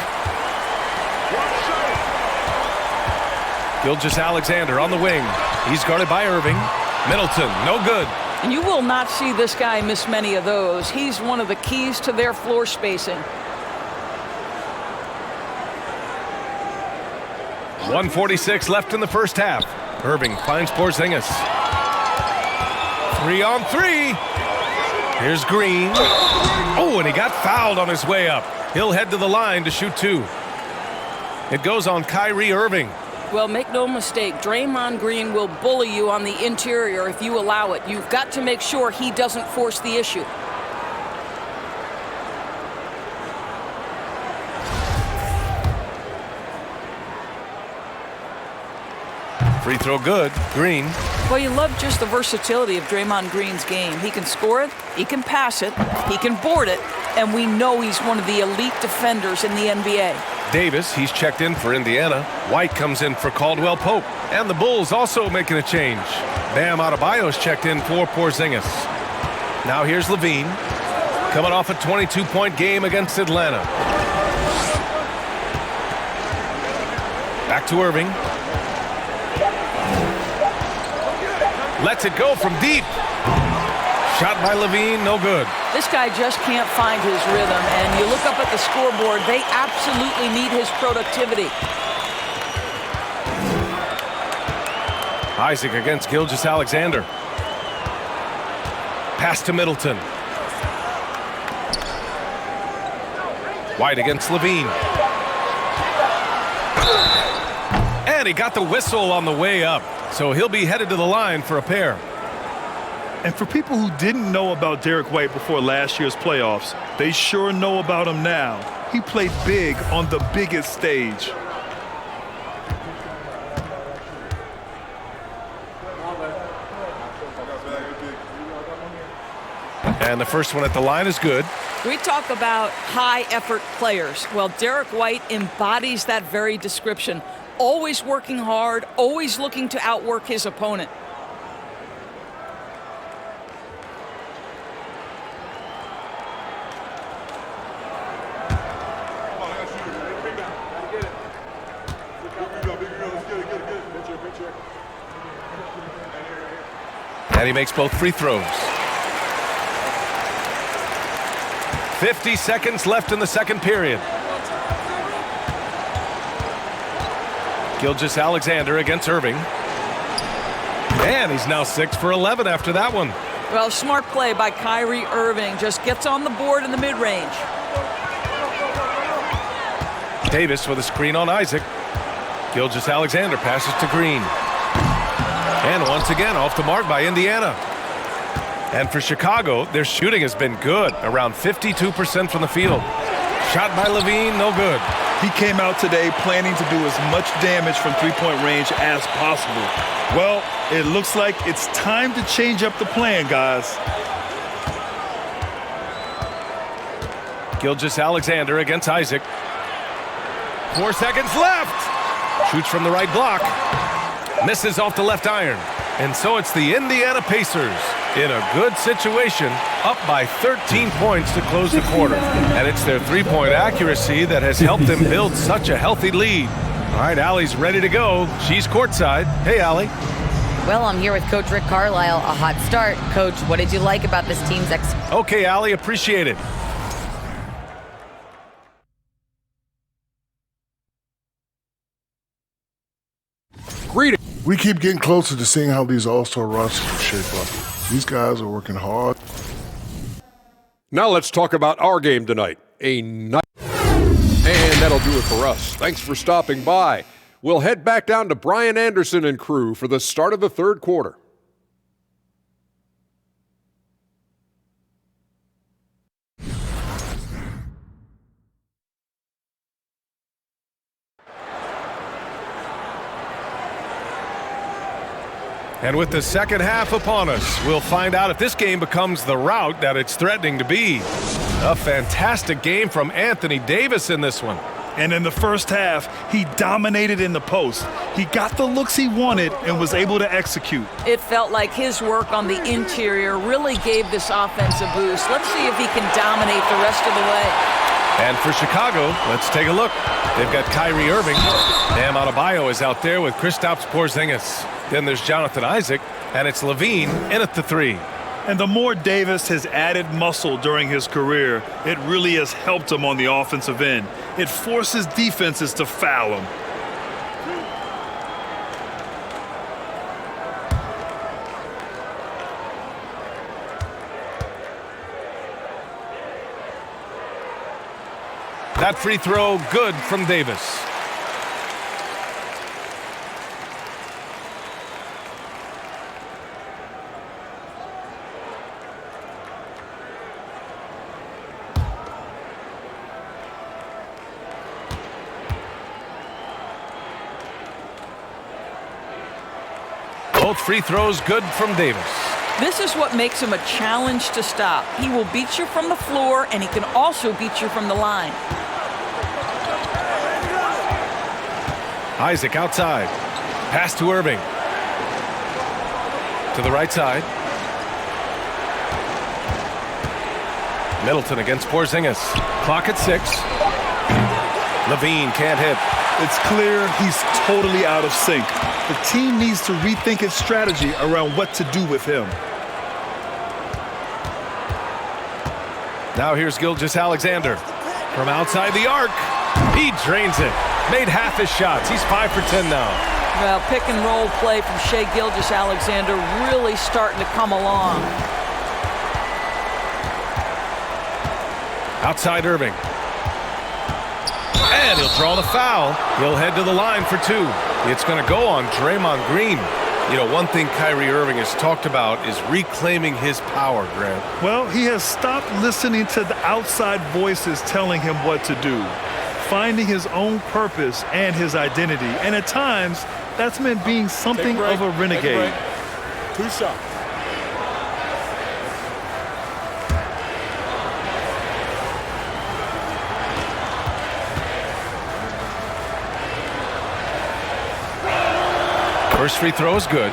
Gilgeous-Alexander on the wing. He's guarded by Irving. Middleton, no good. And you will not see this guy miss many of those. He's one of the keys to their floor spacing. 1:46 left in the first half. Irving finds Porzingis. 3 on 3. Here's Green. Oh, and he got fouled on his way up. He'll head to the line to shoot 2. It goes on Kyrie Irving. Well, make no mistake, Draymond Green will bully you on the interior if you allow it. You've got to make sure he doesn't force the issue. Free throw good. Green. Well, you love just the versatility of Draymond Green's game. He can score it, he can pass it, he can board it, and we know he's one of the elite defenders in the NBA. Davis, he's checked in for Indiana. White comes in for Caldwell Pope. And the Bulls also making a change. Bam Adebayo's checked in for Porzingis. Now here's Levine, coming off a 22-point game against Atlanta. Back to Irving. Lets it go from deep. Shot by Levine, no good. This guy just can't find his rhythm, and you look up at the scoreboard, they absolutely need his productivity. Isaac against Gilgeous-Alexander. Pass to Middleton. White against Levine. And he got the whistle on the way up, so he'll be headed to the line for a pair. And for people who didn't know about Derek White before last year's playoffs, they sure know about him now. He played big on the biggest stage. And the first one at the line is good. We talk about high-effort players. Well, Derek White embodies that very description. Always working hard, always looking to outwork his opponent. And he makes both free throws. 50 seconds left in the second period. Gilgeous-Alexander against Irving. And he's now 6 for 11 after that one. Well, smart play by Kyrie Irving. Just gets on the board in the mid-range. Davis with a screen on Isaac. Gilgeous-Alexander passes to Green. And once again off the mark by Indiana. And for Chicago, their shooting has been good, around 52% from the field. Shot by Levine, no good. He came out today planning to do as much damage from three-point range as possible. Well, it looks like it's time to change up the plan, guys. Gilgeous-Alexander against Isaac. 4 seconds left. Shoots from the right block. Misses off the left iron. And so it's the Indiana Pacers in a good situation, up by 13 points to close the quarter. And it's their three-point accuracy that has helped them build such a healthy lead. All right, Allie's ready to go. She's courtside. Hey, Allie. Well, I'm here with Coach Rick Carlisle. A hot start. Coach, what did you like about this team's Okay, Allie, appreciate it. Greetings. We keep getting closer to seeing how these all-star rosters will shape up. These guys are working hard. Now let's talk about our game tonight. And that'll do it for us. Thanks for stopping by. We'll head back down to Brian Anderson and crew for the start of the third quarter. And with the second half upon us, we'll find out if this game becomes the rout that it's threatening to be. A fantastic game from Anthony Davis in this one. And in the first half, he dominated in the post. He got the looks he wanted and was able to execute. It felt like his work on the interior really gave this offense a boost. Let's see if he can dominate the rest of the way. And for Chicago, let's take a look. They've got Kyrie Irving. Bam Adebayo is out there with Kristaps Porzingis. Then there's Jonathan Isaac, and it's Levine in at the three. And the more Davis has added muscle during his career, it really has helped him on the offensive end. It forces defenses to foul him. That free throw good from Davis. Both free throws good from Davis. This is what makes him a challenge to stop. He will beat you from the floor, and he can also beat you from the line. Isaac outside. Pass to Irving. To the right side. Middleton against Porzingis. Clock at 6. Levine can't hit. It's clear he's totally out of sync. The team needs to rethink its strategy around what to do with him. Now here's Gilgeous-Alexander. From outside the arc. He drains it. Made half his shots. He's 5 for 10 now. Well, pick and roll play from Shai Gilgeous-Alexander really starting to come along. Outside Irving. And he'll draw the foul. He'll head to the line for 2. It's going to go on Draymond Green. You know, one thing Kyrie Irving has talked about is reclaiming his power, Grant. Well, he has stopped listening to the outside voices telling him what to do, finding his own purpose and his identity. And at times, that's meant being something of a renegade. 2 shots. First free throw is good.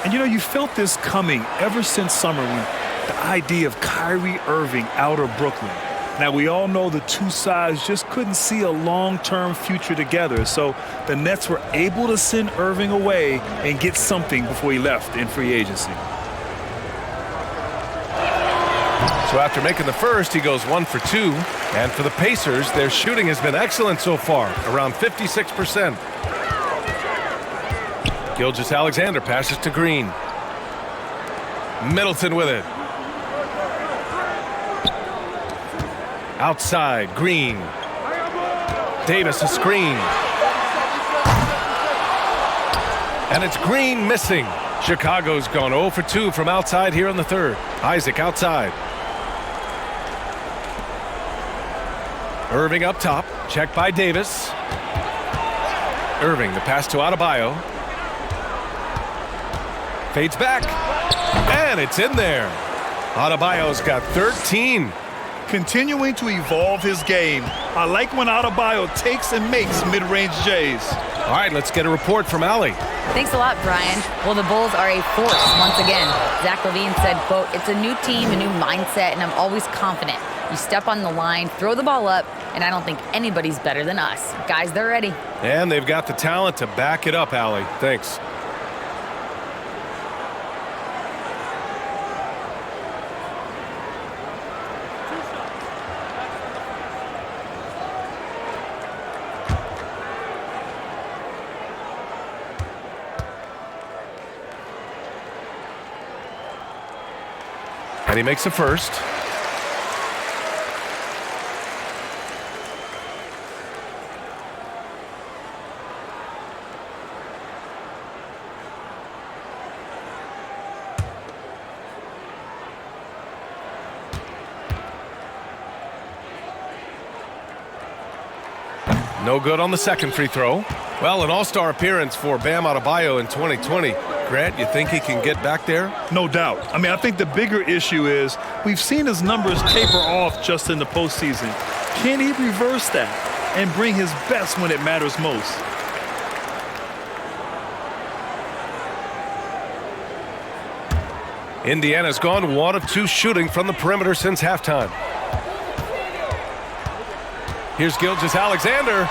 And you know, you felt this coming ever since summer when the idea of Kyrie Irving out of Brooklyn. Now, we all know the two sides just couldn't see a long-term future together. So the Nets were able to send Irving away and get something before he left in free agency. So after making the first, he goes 1 for 2. And for the Pacers, their shooting has been excellent so far, around 56%. Gilgeous-Alexander passes to Green. Middleton with it. Outside, Green. Davis a screen. And it's Green missing. Chicago's gone 0 for 2 from outside here in the third. Isaac outside. Irving up top. Checked by Davis. Irving, the pass to Adebayo. Fades back. And it's in there. Adebayo's got 13. Continuing to evolve his game. I like when Adebayo takes and makes mid-range J's. All right, let's get a report from Allie. Thanks a lot, Brian. Well, the Bulls are a force once again. Zach LaVine said, quote, "It's a new team, a new mindset, and I'm always confident. You step on the line, throw the ball up, and I don't think anybody's better than us. Guys, they're ready." And they've got the talent to back it up, Allie. Thanks. And he makes the first. No good on the second free throw. Well, an all-star appearance for Bam Adebayo in 2020. Grant, you think he can get back there? No doubt. I mean, I think the bigger issue is we've seen his numbers taper off just in the postseason. Can he reverse that and bring his best when it matters most? Indiana's gone 1 of 2 shooting from the perimeter since halftime. Here's Gilgeous-Alexander.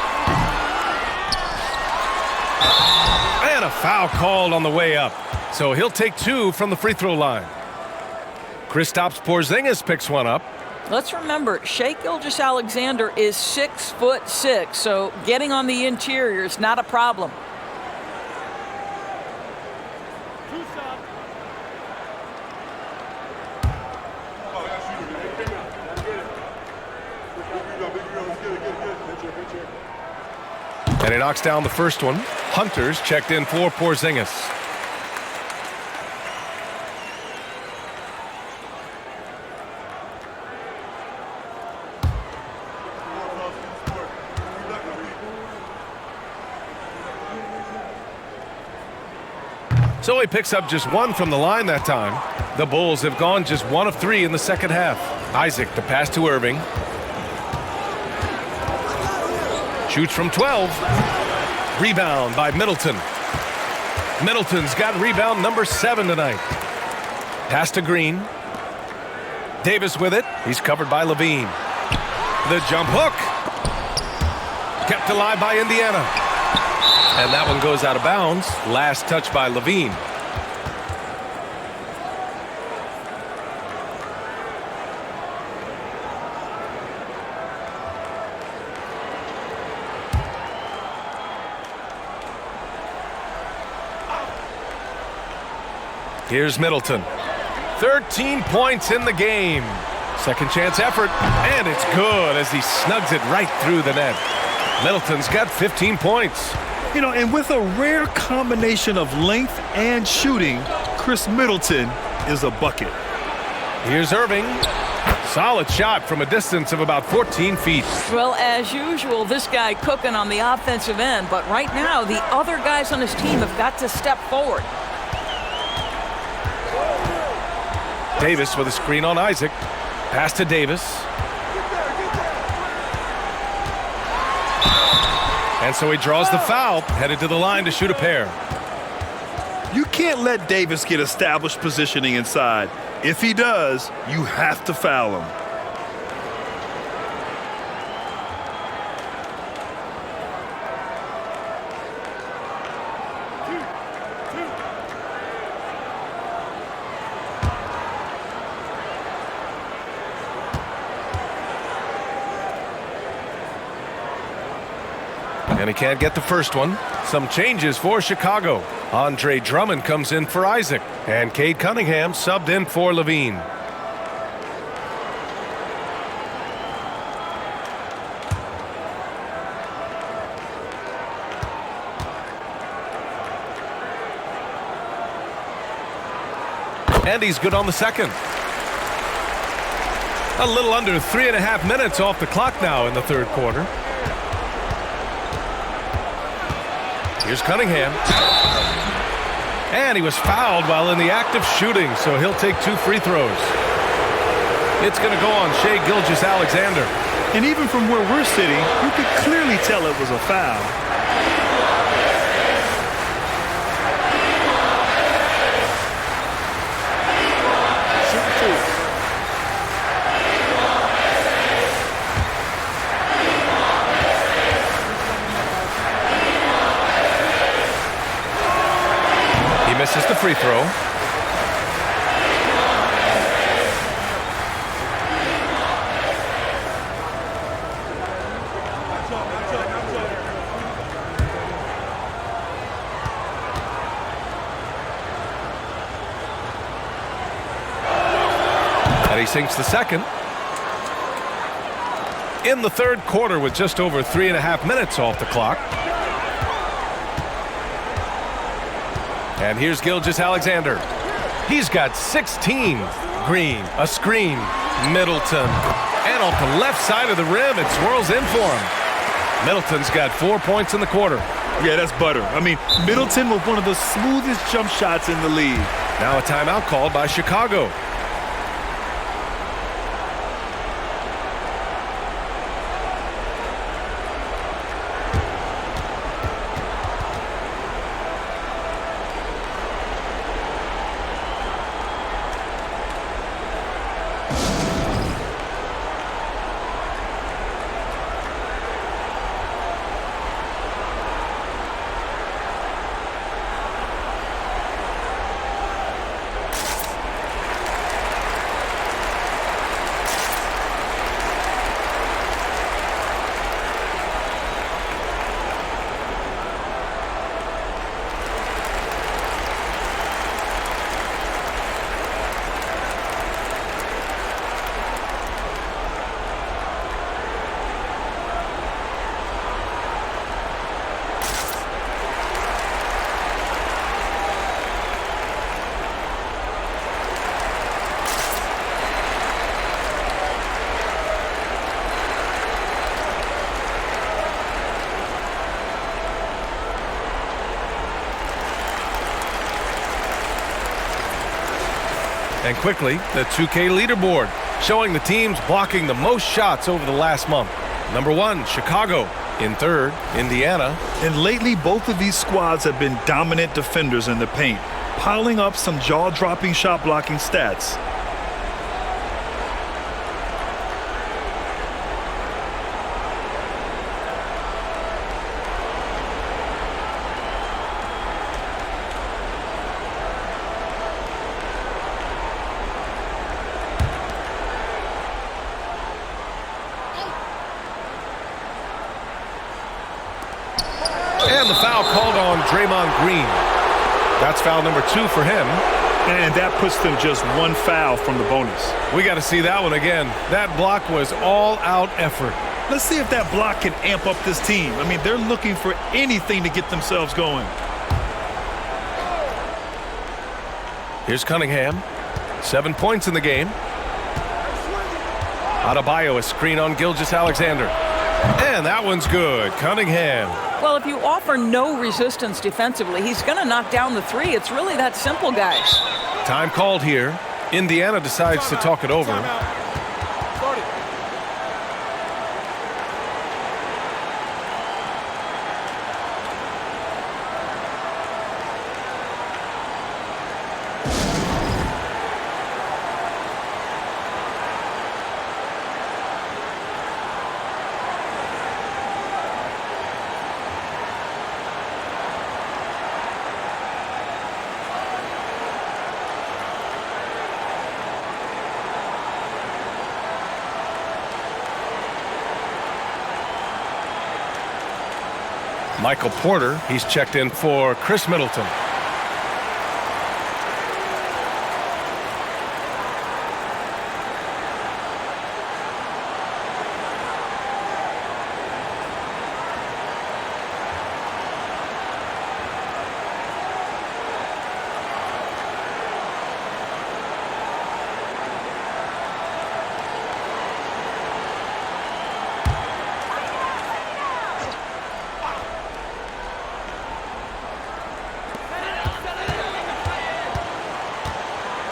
And a foul called on the way up. So he'll take 2 from the free throw line. Kristaps Porzingis picks one up. Let's remember, Shai Gilgeous-Alexander is 6'6", so getting on the interior is not a problem. And he knocks down the first one. Hunter's checked in for Porzingis. So he picks up just 1 from the line that time. The Bulls have gone just 1 of 3 in the second half. Isaac, the pass to Irving. Shoots from 12. Rebound by Middleton. Middleton's got rebound number 7 tonight. Pass to Green. Davis with it. He's covered by LaVine. The jump hook. Kept alive by Indiana. And that one goes out of bounds. Last touch by LaVine. Here's Middleton. 13 points in the game. Second chance effort, and it's good as he snugs it right through the net. Middleton's got 15 points. And with a rare combination of length and shooting, Chris Middleton is a bucket. Here's Irving. Solid shot from a distance of about 14 feet. Well, as usual, this guy cooking on the offensive end, but right now the other guys on his team have got to step forward. Davis with a screen on Isaac. Pass to Davis. And so he draws the foul, headed to the line to shoot a pair. You can't let Davis get established positioning inside. If he does, you have to foul him. And he can't get the first one. Some changes for Chicago. Andre Drummond comes in for Isaac. And Cade Cunningham subbed in for Levine. And he's good on the second. A little under 3.5 minutes off the clock now in the third quarter. Here's Cunningham. And he was fouled while in the act of shooting, so he'll take 2 free throws. It's going to go on Shai Gilgeous-Alexander. And even from where we're sitting, you could clearly tell it was a foul. Misses the free throw. And he sinks the second. In the third quarter with just over 3.5 minutes off the clock. And here's Gilgeous-Alexander. He's got 16. Green, a screen, Middleton. And off the left side of the rim, it swirls in for him. Middleton's got 4 points in the quarter. Yeah, that's butter. I mean, Middleton was one of the smoothest jump shots in the league. Now a timeout called by Chicago. And quickly, the 2K leaderboard, showing the teams blocking the most shots over the last month. Number 1, Chicago. In third, Indiana. And lately, both of these squads have been dominant defenders in the paint, piling up some jaw-dropping shot-blocking stats. And the foul called on Draymond Green. That's foul number 2 for him. And that puts them just 1 foul from the bonus. We got to see that one again. That block was all-out effort. Let's see if that block can amp up this team. I mean, they're looking for anything to get themselves going. Here's Cunningham. 7 points in the game. Adebayo, a screen on Gilgeous-Alexander. And that one's good. Cunningham. Well, if you offer no resistance defensively, he's going to knock down the three. It's really that simple, guys. Time called here. Indiana decides to talk it over. Michael Porter, he's checked in for Chris Middleton.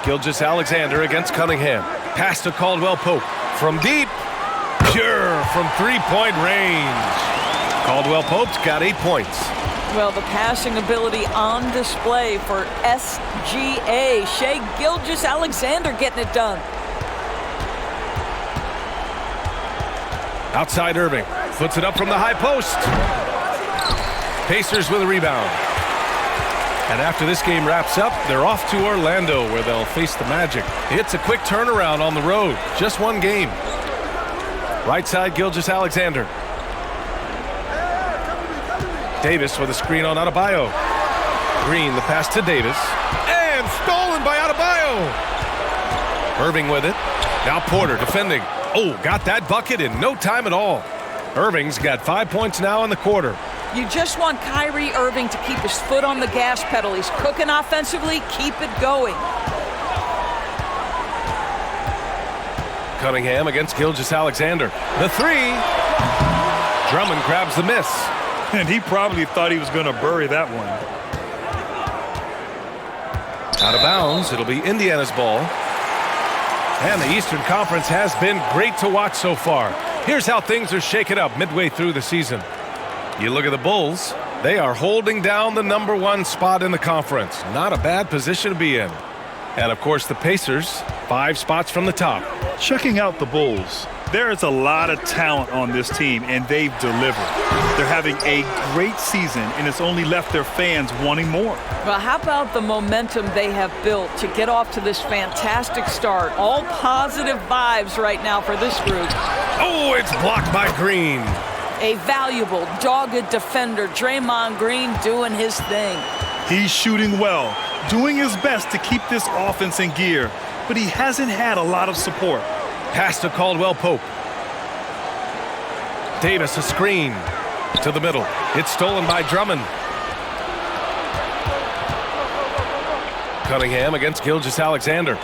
Gilgeous-Alexander against Cunningham. Pass to Caldwell-Pope. From deep. Pure from three-point range. Caldwell-Pope's got 8 points. Well, the passing ability on display for SGA. Shai Gilgeous-Alexander getting it done. Outside Irving. Puts it up from the high post. Pacers with a rebound. And after this game wraps up, they're off to Orlando where they'll face the Magic. It's a quick turnaround on the road. Just one game. Right side, Gilgeous-Alexander. Davis with a screen on Adebayo. Green, the pass to Davis. And stolen by Adebayo. Irving with it. Now Porter defending. Oh, got that bucket in no time at all. Irving's got 5 points now in the quarter. You just want Kyrie Irving to keep his foot on the gas pedal. He's cooking offensively. Keep it going. Cunningham against Gilgeous-Alexander. The three. Drummond grabs the miss. And he probably thought he was going to bury that one. Out of bounds. It'll be Indiana's ball. And the Eastern Conference has been great to watch so far. Here's how things are shaken up midway through the season. You look at the Bulls, they are holding down the #1 spot in the conference. Not a bad position to be in. And of course the Pacers, 5 spots from the top. Checking out the Bulls, there is a lot of talent on this team, and they've delivered. They're having a great season, and it's only left their fans wanting more. Well, how about the momentum they have built to get off to this fantastic start? All positive vibes right now for this group. Oh, it's blocked by Green. A valuable, dogged defender, Draymond Green, doing his thing. He's shooting well, doing his best to keep this offense in gear, but he hasn't had a lot of support. Pass to Caldwell-Pope. Davis, a screen to the middle. It's stolen by Drummond. Cunningham against Gilgeous-Alexander.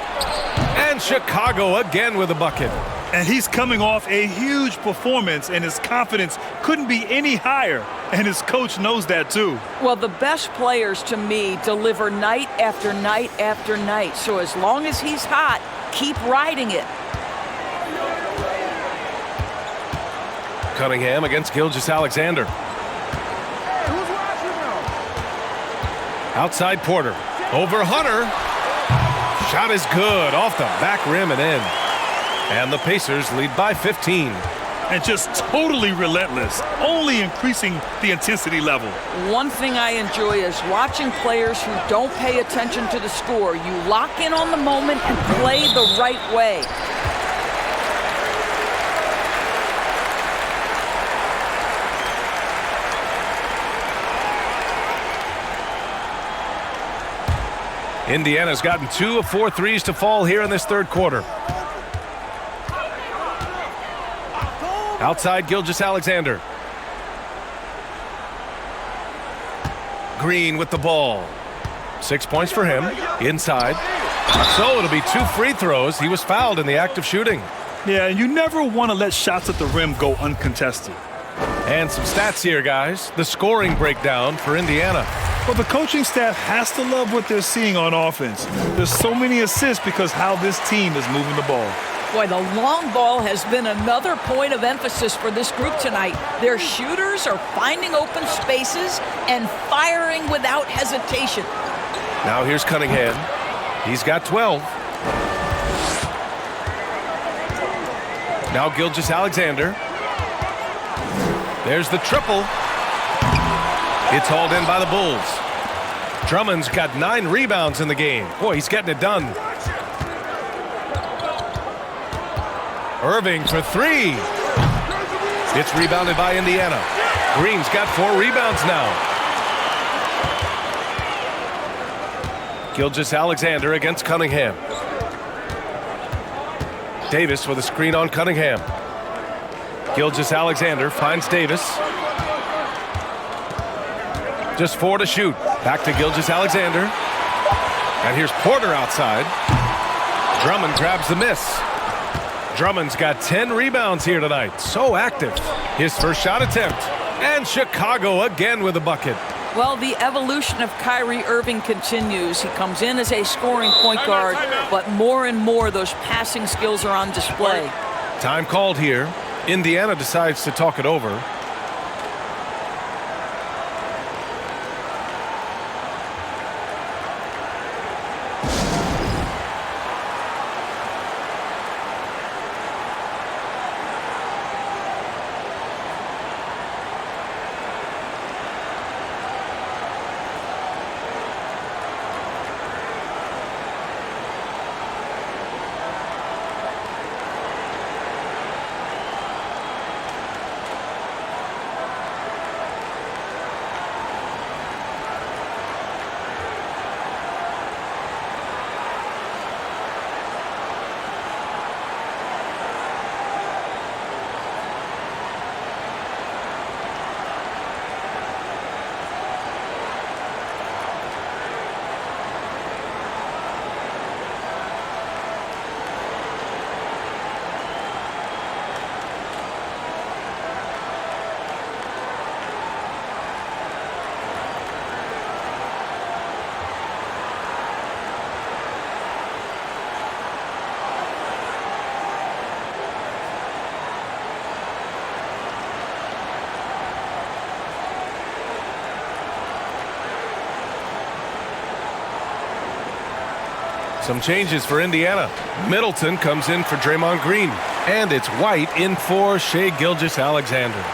And Chicago again with a bucket. And he's coming off a huge performance, and his confidence couldn't be any higher. And his coach knows that too. Well, the best players to me deliver night after night after night. So as long as he's hot, keep riding it. Cunningham against Gilgeous-Alexander. Outside Porter. Over Hunter. Shot is good. Off the back rim and in. And the Pacers lead by 15. And just totally relentless, only increasing the intensity level. One thing I enjoy is watching players who don't pay attention to the score. You lock in on the moment and play the right way. Indiana's gotten 2 of 4 threes to fall here in this third quarter. Outside Gilgeous-Alexander. Green with the ball. 6 points for him. Inside. So it'll be 2 free throws. He was fouled in the act of shooting. Yeah, you never want to let shots at the rim go uncontested. And some stats here, guys. The scoring breakdown for Indiana. Well, the coaching staff has to love what they're seeing on offense. There's so many assists because how this team is moving the ball. Boy, the long ball has been another point of emphasis for this group tonight. Their shooters are finding open spaces and firing without hesitation. Now here's Cunningham. He's got 12. Now Gilgeous-Alexander. There's the triple. It's hauled in by the Bulls. Drummond's got 9 rebounds in the game. Boy, he's getting it done. Irving for 3. It's rebounded by Indiana. Green's got 4 rebounds now. Gilgeous-Alexander against Cunningham. Davis with a screen on Cunningham. Gilgeous-Alexander finds Davis. Just 4 to shoot. Back to Gilgeous-Alexander. And here's Porter outside. Drummond grabs the miss. Drummond's got 10 rebounds here tonight. So active. His first shot attempt. And Chicago again with a bucket. Well, the evolution of Kyrie Irving continues. He comes in as a scoring point guard, but more and more those passing skills are on display. Time called here. Indiana decides to talk it over. Some changes for Indiana. Middleton comes in for Draymond Green. And it's White in for Shai Gilgeous-Alexander.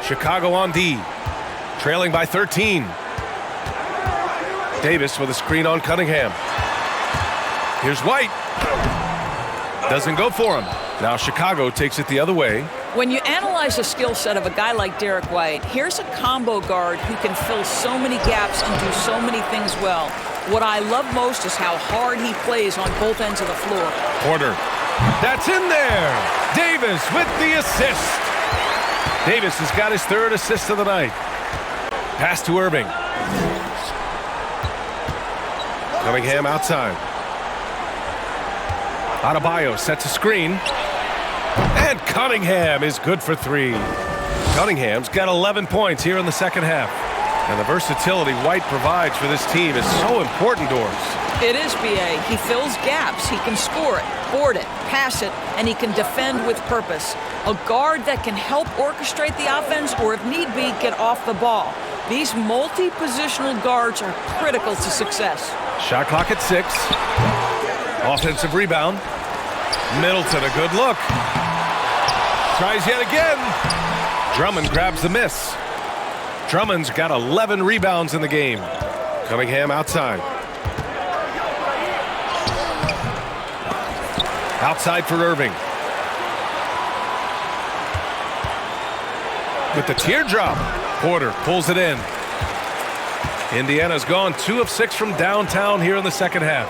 Chicago on D, trailing by 13. Davis with a screen on Cunningham. Here's White. Doesn't go for him. Now Chicago takes it the other way. When you analyze the skill set of a guy like Derek White, here's a combo guard who can fill so many gaps and do so many things well. What I love most is how hard he plays on both ends of the floor. Porter. That's in there. Davis with the assist. Davis has got his 3rd assist of the night. Pass to Irving. Cunningham outside. Adebayo sets a screen. And Cunningham is good for 3. Cunningham's got 11 points here in the second half. And the versatility White provides for this team is so important, Doris. It is, B.A. He fills gaps. He can score it, board it, pass it, and he can defend with purpose. A guard that can help orchestrate the offense or, if need be, get off the ball. These multi-positional guards are critical to success. Shot clock at 6. Offensive rebound. Middleton, a good look. Tries yet again. Drummond grabs the miss. Drummond's got 11 rebounds in the game. Cunningham outside. Outside for Irving. With the teardrop, Porter pulls it in. Indiana's gone 2 of 6 from downtown here in the second half.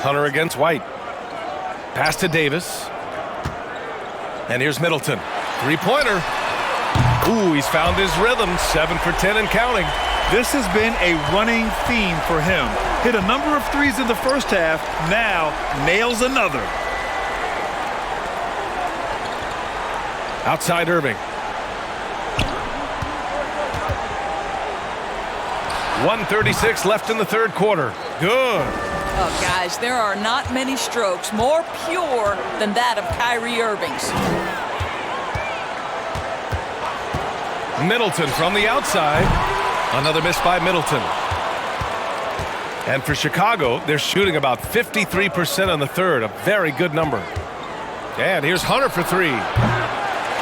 Hunter against White. Pass to Davis. And here's Middleton. Three-pointer. Ooh, he's found his rhythm. 7 for 10 and counting. This has been a running theme for him. Hit a number of threes in the first half. Now nails another. Outside Irving. 1:36 left in the third quarter. Good. Oh, guys, there are not many strokes more pure than that of Kyrie Irving's. Middleton from the outside. Another miss by Middleton. And for Chicago, they're shooting about 53% on the third. A very good number. And here's Hunter for 3.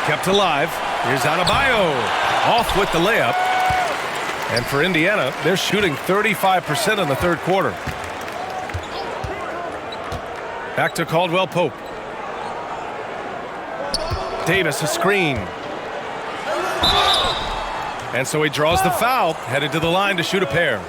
Kept alive. Here's Adebayo. Off with the layup. And for Indiana, they're shooting 35% in the third quarter. Back to Caldwell Pope. Davis a screen. And so he draws the foul, headed to the line to shoot a pair.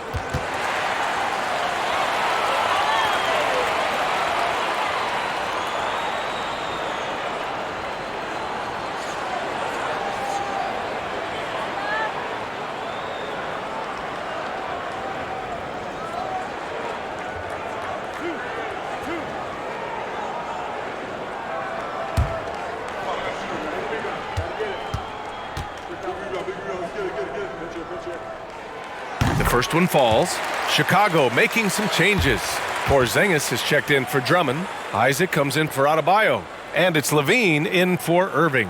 First one falls. Chicago making some changes. Porzingis is checked in for Drummond. Isaac comes in for Adebayo. And it's Levine in for Irving.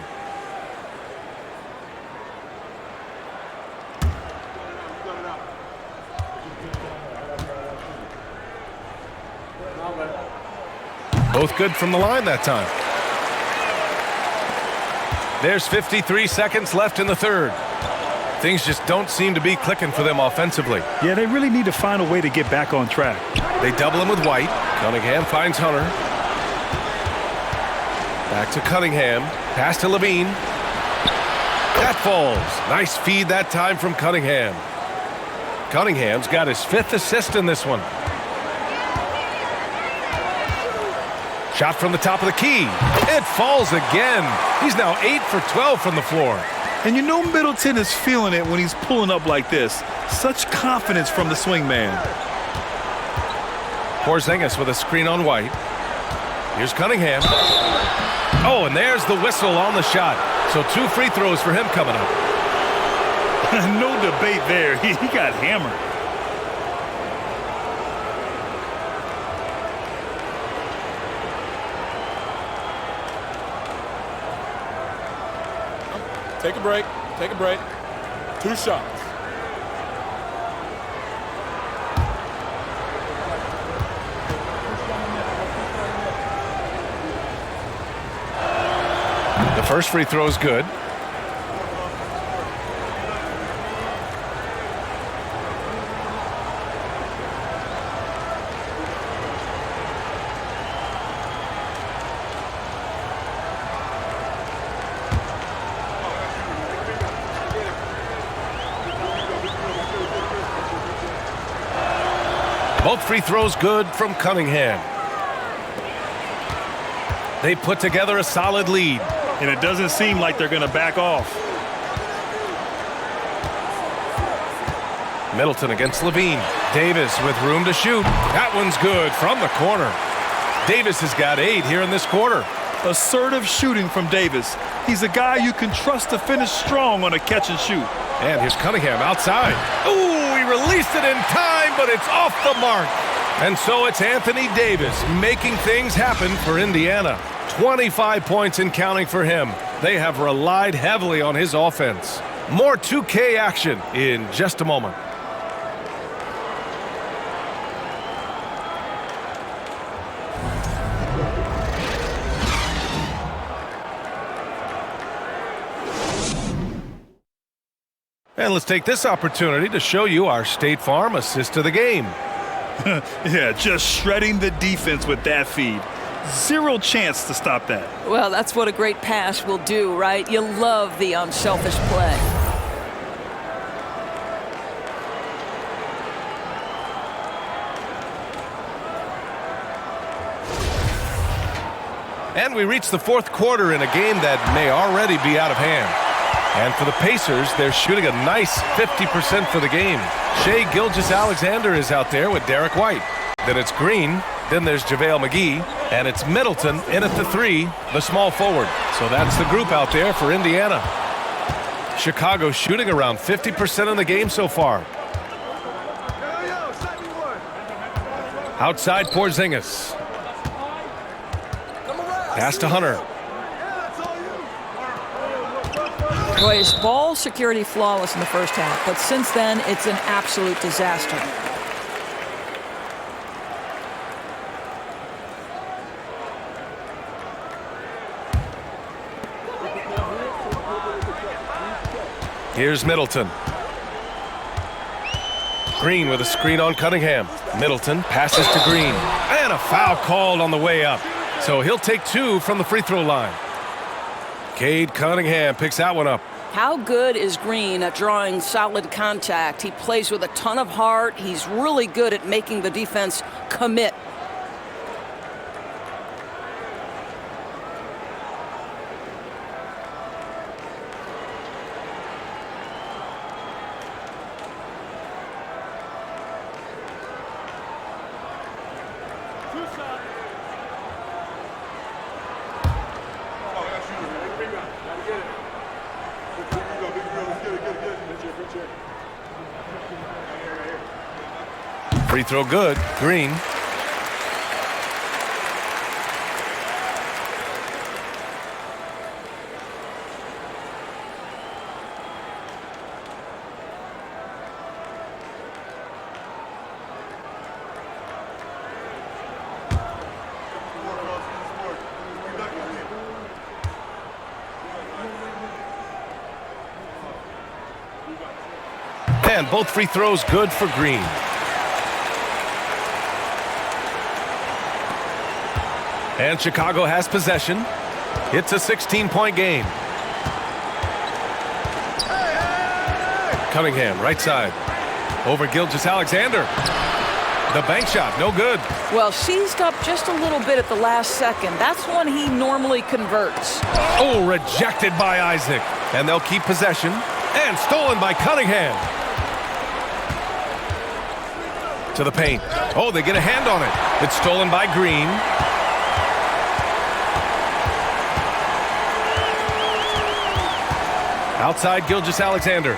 Both good from the line that time. There's 53 seconds left in the third. Things just don't seem to be clicking for them offensively. Yeah, they really need to find a way to get back on track. They double him with White. Cunningham finds Hunter. Back to Cunningham. Pass to Levine. That falls. Nice feed that time from Cunningham. Cunningham's got his 5th assist in this one. Shot from the top of the key. It falls again. He's now 8 for 12 from the floor. And you know Middleton is feeling it when he's pulling up like this. Such confidence from the swing man. Porzingis with a screen on White. Here's Cunningham. Oh, and there's the whistle on the shot. So 2 free throws for him coming up. No debate there. He got hammered. Take a break. Take a break. 2 shots. The first free throw is good. Both free throws good from Cunningham. They put together a solid lead. And it doesn't seem like they're going to back off. Middleton against Levine. Davis with room to shoot. That one's good from the corner. Davis has got 8 here in this quarter. Assertive shooting from Davis. He's a guy you can trust to finish strong on a catch and shoot. And here's Cunningham outside. Ooh, he released it in time, but it's off the mark. And so it's Anthony Davis making things happen for Indiana. 25 points and counting for him. They have relied heavily on his offense. More 2K action in just a moment. And let's take this opportunity to show you our State Farm assist to the game. Yeah, just shredding the defense with that feed. Zero chance to stop that. Well, that's what a great pass will do, right? You love the unselfish play. And we reach the fourth quarter in a game that may already be out of hand. And for the Pacers, they're shooting a nice 50% for the game. Shai Gilgeous-Alexander is out there with Derek White. Then it's Green. Then there's JaVale McGee. And it's Middleton in at the 3, the small forward. So that's the group out there for Indiana. Chicago shooting around 50% in the game so far. Outside Porzingis. Pass to Hunter. Boy, his ball security flawless in the first half, but since then, it's an absolute disaster. Here's Middleton. Green with a screen on Cunningham. Middleton passes to Green. And a foul called on the way up. So he'll take 2 from the free throw line. Cade Cunningham picks that one up. How good is Green at drawing solid contact? He plays with a ton of heart. He's really good at making the defense commit. Free throw good. Green. And both free throws good for Green. And Chicago has possession. It's a 16-point game. Cunningham, right side. Over Gilgeous-Alexander. The bank shot, no good. Well, seized up just a little bit at the last second. That's when he normally converts. Oh, rejected by Isaac. And they'll keep possession. And stolen by Cunningham. To the paint. Oh, they get a hand on it. It's stolen by Green. Outside Gilgeous-Alexander.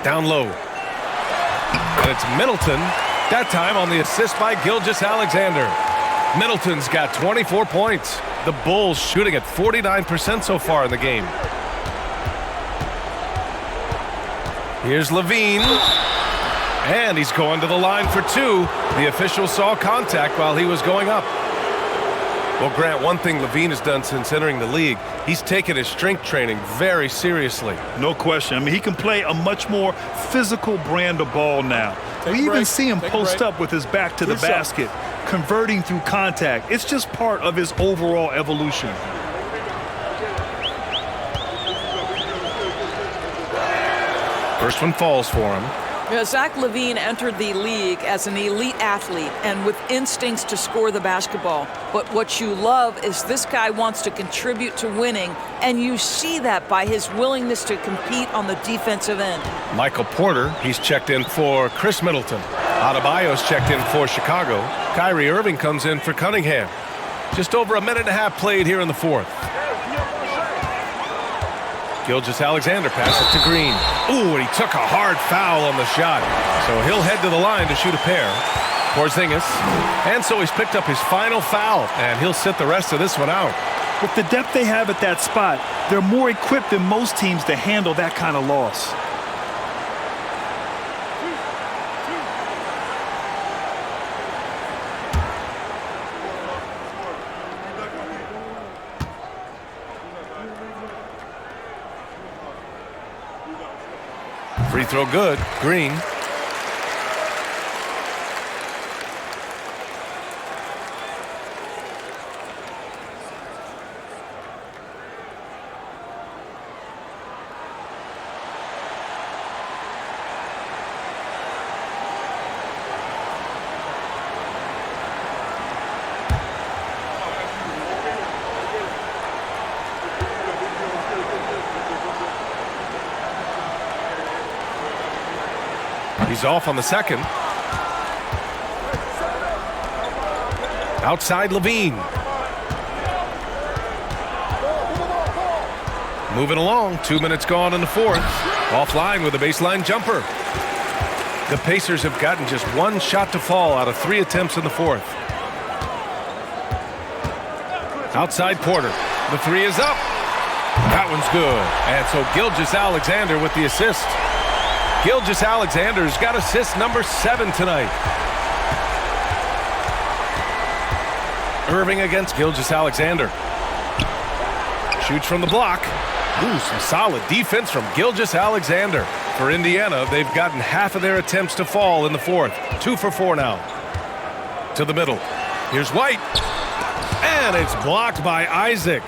Down low. And it's Middleton. That time on the assist by Gilgeous-Alexander. Middleton's got 24 points. The Bulls shooting at 49% so far in the game. Here's Levine. And he's going to the line for 2. The official saw contact while he was going up. Well, Grant, one thing Levine has done since entering the league, he's taken his strength training very seriously. No question. I mean, he can play a much more physical brand of ball now. We even see him post up with his back to the basket, converting through contact. It's just part of his overall evolution. First one falls for him. Zach LaVine entered the league as an elite athlete and with instincts to score the basketball. But what you love is this guy wants to contribute to winning, and you see that by his willingness to compete on the defensive end. Michael Porter, he's checked in for Chris Middleton. Adebayo's checked in for Chicago. Kyrie Irving comes in for Cunningham. Just over a minute and a half played here in the fourth. Gilgeous-Alexander passes to Green. Ooh, and he took a hard foul on the shot. So he'll head to the line to shoot a pair. Porzingis. And so he's picked up his final foul, and he'll sit the rest of this one out. With the depth they have at that spot, they're more equipped than most teams to handle that kind of loss. Free throw good. Green. He's off on the second. Outside Levine. Moving along. 2 minutes gone in the fourth. Offline with a baseline jumper. The Pacers have gotten just one shot to fall out of 3 attempts in the fourth. Outside Porter. The three is up. That one's good. And so Gilgeous-Alexander with the assist. Gilgeous-Alexander's got assist number 7 tonight. Irving against Gilgeous-Alexander. Shoots from the block. Ooh, some solid defense from Gilgeous-Alexander. For Indiana, they've gotten half of their attempts to fall in the fourth. 2 for 4 now. To the middle. Here's White. And it's blocked by Isaac.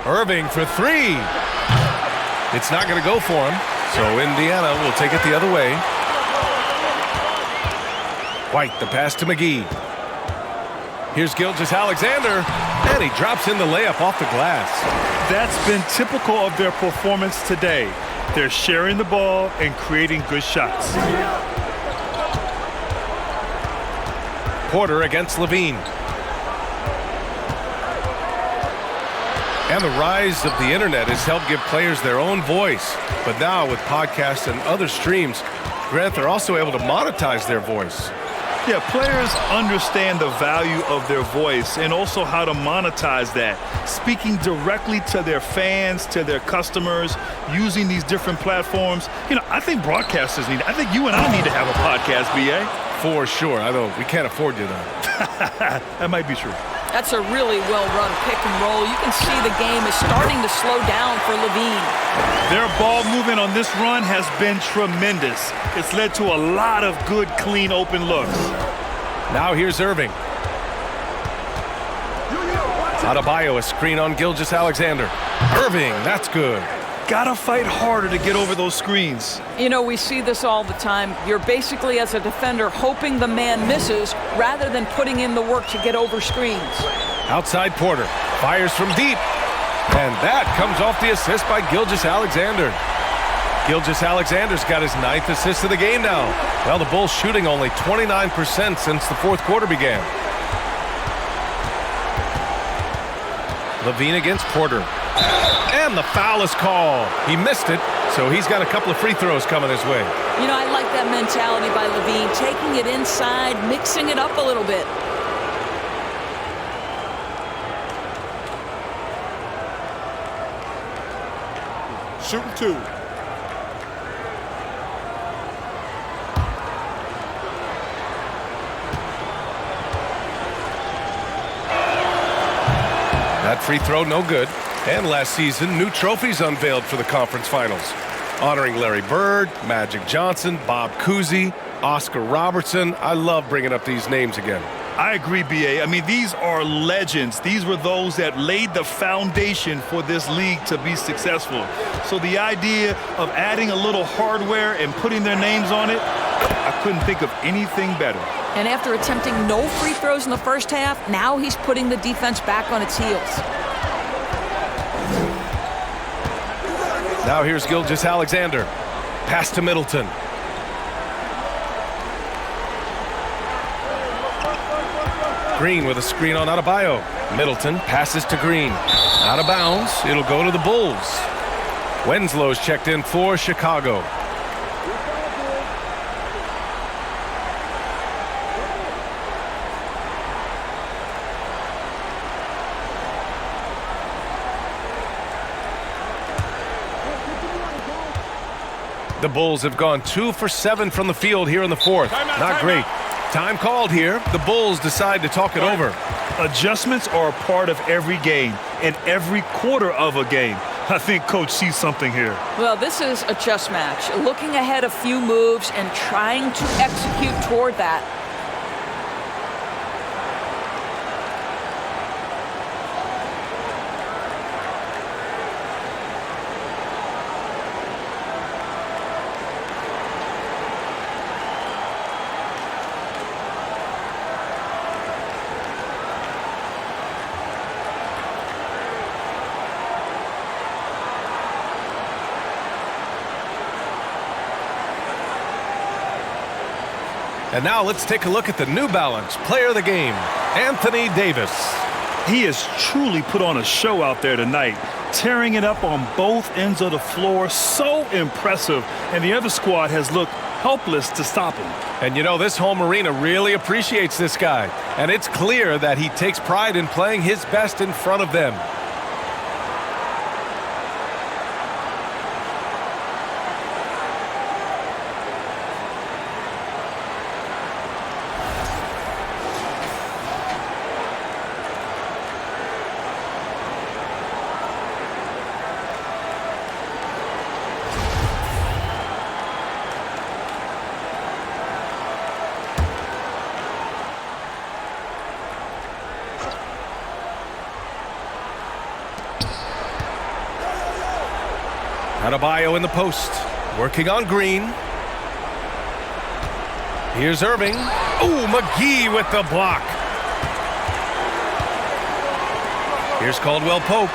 Irving for 3. It's not going to go for him, so Indiana will take it the other way. White, the pass to McGee. Here's Gilgeous-Alexander, and he drops in the layup off the glass. That's been typical of their performance today. They're sharing the ball and creating good shots. Porter against Levine. And the rise of the internet has helped give players their own voice. But now with podcasts and other streams, Grant, they're also able to monetize their voice. Yeah, players understand the value of their voice and also how to monetize that. Speaking directly to their fans, to their customers, using these different platforms. You know, I think broadcasters need it. I think you and I need to have a podcast, BA. For sure. I know we can't afford you, though. That might be true. That's a really well-run pick and roll. You can see the game is starting to slow down for Levine. Their ball movement on this run has been tremendous. It's led to a lot of good, clean, open looks. Now here's Irving. Adebayo, a screen on Gilgeous-Alexander. Irving, that's good. Gotta fight harder to get over those screens. You know, we see this all the time. You're basically, as a defender, hoping the man misses rather than putting in the work to get over screens. Outside Porter. Fires from deep. And that comes off the assist by Gilgeous-Alexander. Gilgeous-Alexander's got his 9th assist of the game now. Well, the Bulls shooting only 29% since the fourth quarter began. Levine against Porter. And the foul is called. He missed it, so he's got a couple of free throws coming his way. You know, I like that mentality by Levine, taking it inside, mixing it up a little bit. Shooting 2. That free throw, no good. And last season, new trophies unveiled for the conference finals, honoring Larry Bird, Magic Johnson, Bob Cousy, Oscar Robertson. I love bringing up these names again. I agree, BA. I mean, these are legends. These were those that laid the foundation for this league to be successful. So the idea of adding a little hardware and putting their names on it, I couldn't think of anything better. And after attempting no free throws in the first half, now he's putting the defense back on its heels. Now here's Gilgeous-Alexander. Pass to Middleton. Green with a screen on Adebayo. Middleton passes to Green. Out of bounds. It'll go to the Bulls. Wenslow's checked in for Chicago. The Bulls have gone 2 for 7 from the field here in the fourth. Not great. Time called here. The Bulls decide to talk it over. Adjustments are a part of every game and every quarter of a game. I think Coach sees something here. Well, this is a chess match. Looking ahead a few moves and trying to execute toward that. And now let's take a look at the New Balance player of the game, Anthony Davis. He has truly put on a show out there tonight, tearing it up on both ends of the floor. So impressive, and the other squad has looked helpless to stop him. And you know, this home arena really appreciates this guy, and it's clear that he takes pride in playing his best in front of them. Adebayo in the post, working on Green. Here's Irving. Ooh, McGee with the block. Here's Caldwell Pope.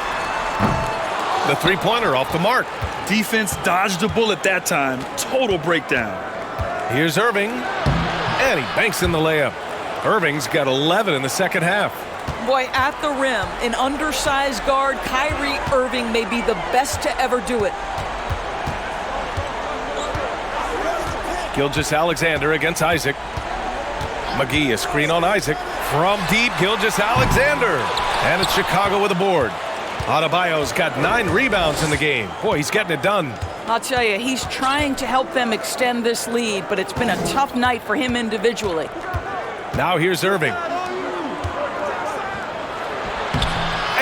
The three-pointer off the mark. Defense dodged the bullet that time. Total breakdown. Here's Irving, and he banks in the layup. Irving's got 11 in the second half. Boy, at the rim, an undersized guard, Kyrie Irving may be the best to ever do it. Gilgeous-Alexander against Isaac. McGee, a screen on Isaac. From deep, Gilgeous-Alexander. And it's Chicago with a board. Adebayo's got 9 rebounds in the game. Boy, he's getting it done. I'll tell you, he's trying to help them extend this lead, but it's been a tough night for him individually. Now here's Irving.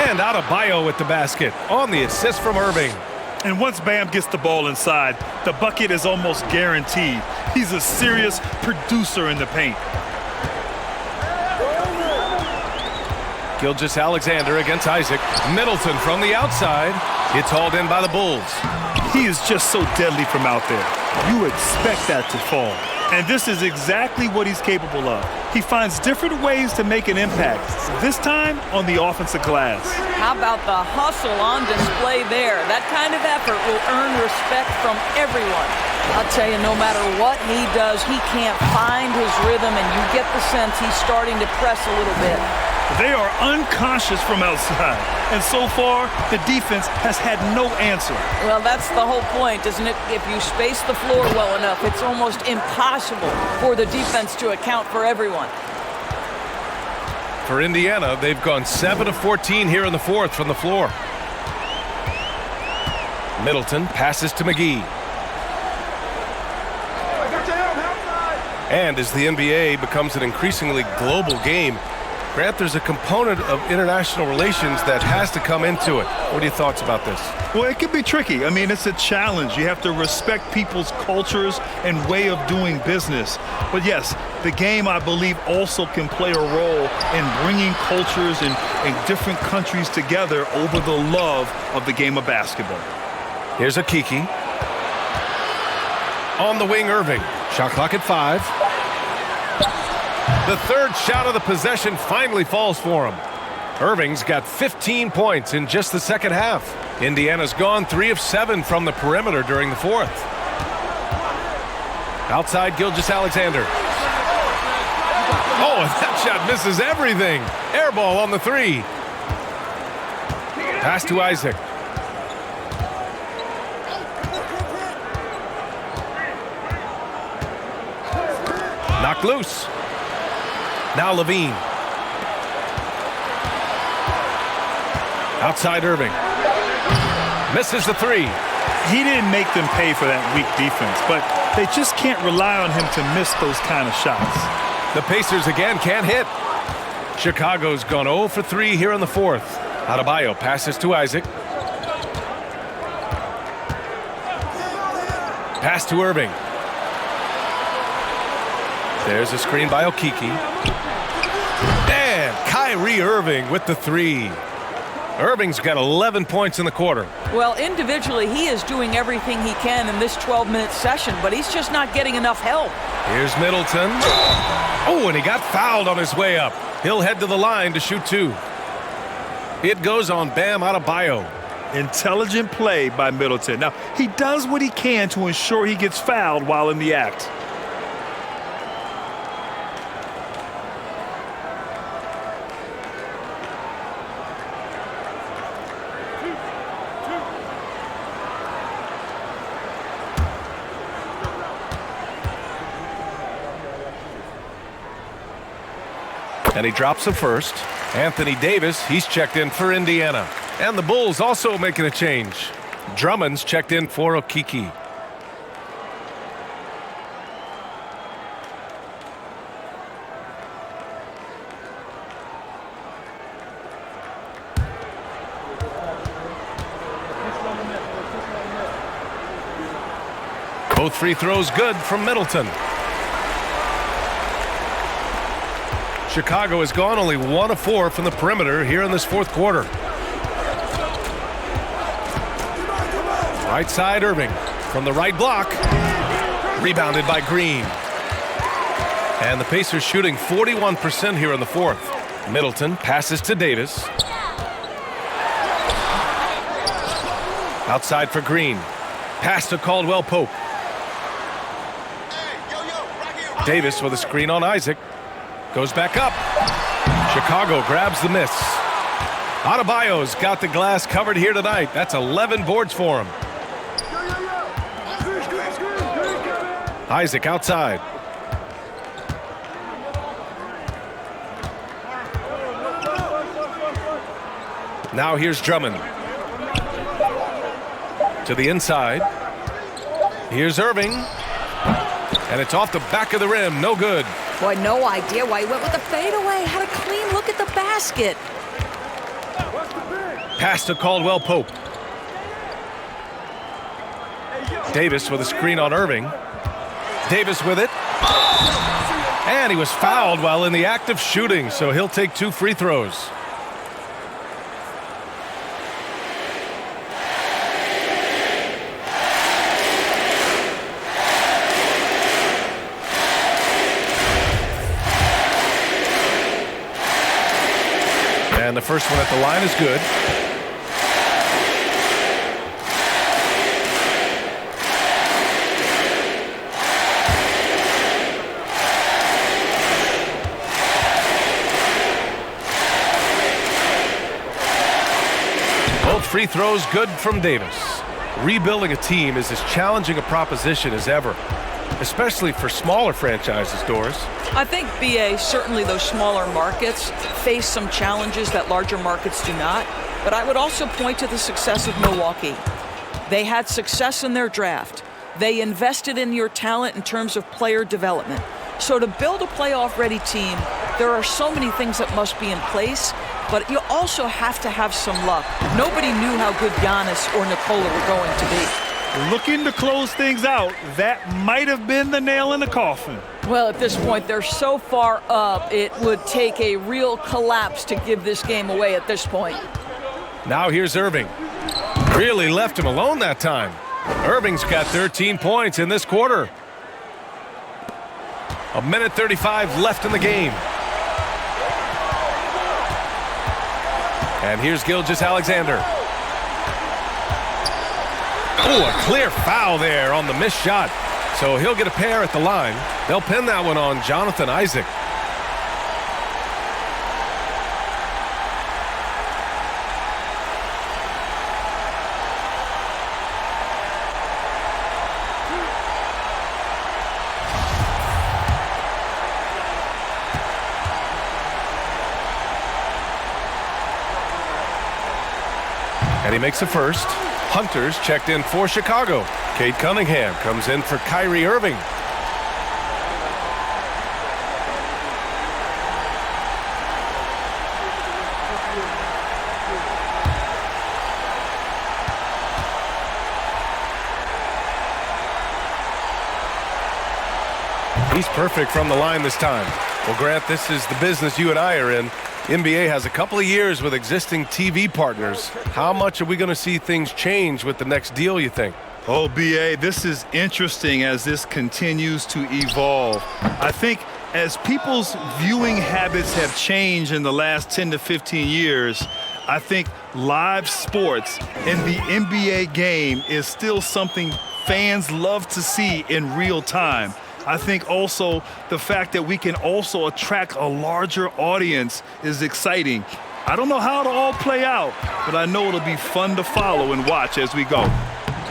And Adebayo with the basket on the assist from Irving. And once Bam gets the ball inside, the bucket is almost guaranteed. He's a serious producer in the paint. Gilgeous-Alexander against Isaac. Middleton from the outside. It's hauled in by the Bulls. He is just so deadly from out there. You expect that to fall. And this is exactly what he's capable of. He finds different ways to make an impact, this time on the offensive glass. How about the hustle on display there? That kind of effort will earn respect from everyone. I'll tell you, no matter what he does, he can't find his rhythm, and you get the sense he's starting to press a little bit. They are unconscious from outside, and so far, the defense has had no answer. Well, that's the whole point, isn't it? If you space the floor well enough, it's almost impossible for the defense to account for everyone. For Indiana, they've gone 7 of 14 here in the fourth from the floor. Middleton passes to McGee. And as the NBA becomes an increasingly global game, Grant, there's a component of international relations that has to come into it. What are your thoughts about this? Well, it can be tricky. I mean, it's a challenge. You have to respect people's cultures and way of doing business. But yes, the game, I believe, also can play a role in bringing cultures and different countries together over the love of the game of basketball. Here's Akiki. On the wing, Irving. Shot clock at 5. The third shot of the possession finally falls for him. Irving's got 15 points in just the second half. Indiana's gone 3 of 7 from the perimeter during the fourth. Outside, Gilgeous-Alexander. Oh, and that shot misses everything. Air ball on the 3. Pass to Isaac. Knocked loose. Now Levine. Outside Irving. Misses the 3. He didn't make them pay for that weak defense, but they just can't rely on him to miss those kind of shots. The Pacers again can't hit. Chicago's gone 0 for 3 here in the fourth. Adebayo passes to Isaac. Pass to Irving. There's a screen by Okiki. And Kyrie Irving with the three. Irving's got 11 points in the quarter. Well, individually, he is doing everything he can in this 12-minute session, but he's just not getting enough help. Here's Middleton. Oh, and he got fouled on his way up. He'll head to the line to shoot two. It goes on Bam Adebayo. Intelligent play by Middleton. Now, he does what he can to ensure he gets fouled while in the act. And he drops the first. Anthony Davis, he's checked in for Indiana. And the Bulls also making a change. Drummond's checked in for Okiki. Both free throws good from Middleton. Chicago has gone only 1 of 4 from the perimeter here in this fourth quarter. Right side, Irving from the right block. Rebounded by Green. And the Pacers shooting 41% here in the fourth. Middleton passes to Davis. Outside for Green. Pass to Caldwell Pope. Davis with a screen on Isaac. Goes back up. Chicago grabs the miss. Adebayo's got the glass covered here tonight. That's 11 boards for him. Isaac outside. Now here's Drummond. To the inside. Here's Irving. And it's off the back of the rim. No good. Boy, no idea why he went with the fadeaway. Had a clean look at the basket. Pass to Caldwell Pope. Davis with a screen on Irving. Davis with it. And he was fouled while in the act of shooting, so he'll take 2 free throws. And the first one at the line is good. Both free throws good from Davis. Rebuilding a team is as challenging a proposition as ever, especially for smaller franchises, Doris. I think, BA, certainly those smaller markets face some challenges that larger markets do not. But I would also point to the success of Milwaukee. They had success in their draft. They invested in your talent in terms of player development. So to build a playoff-ready team, there are so many things that must be in place, but you also have to have some luck. Nobody knew how good Giannis or Nikola were going to be. Looking to close things out, that might have been the nail in the coffin. Well, at this point, they're so far up, it would take a real collapse to give this game away at this point. Now here's Irving. Really left him alone that time. Irving's got 13 points in this quarter. 1:35 left in the game. And here's Gilgeous-Alexander. Oh, a clear foul there on the missed shot. So he'll get a pair at the line. They'll pin that one on Jonathan Isaac. And he makes the first. Hunter's checked in for Chicago. Cade Cunningham comes in for Kyrie Irving. He's perfect from the line this time. Well, Grant, this is the business you and I are in. NBA has a couple of years with existing TV partners. How much are we going to see things change with the next deal, you think? Oh, BA, this is interesting as this continues to evolve. I think as people's viewing habits have changed in the last 10 to 15 years, I think live sports in the NBA game is still something fans love to see in real time. I think also the fact that we can also attract a larger audience is exciting. I don't know how it'll all play out, but I know it'll be fun to follow and watch as we go.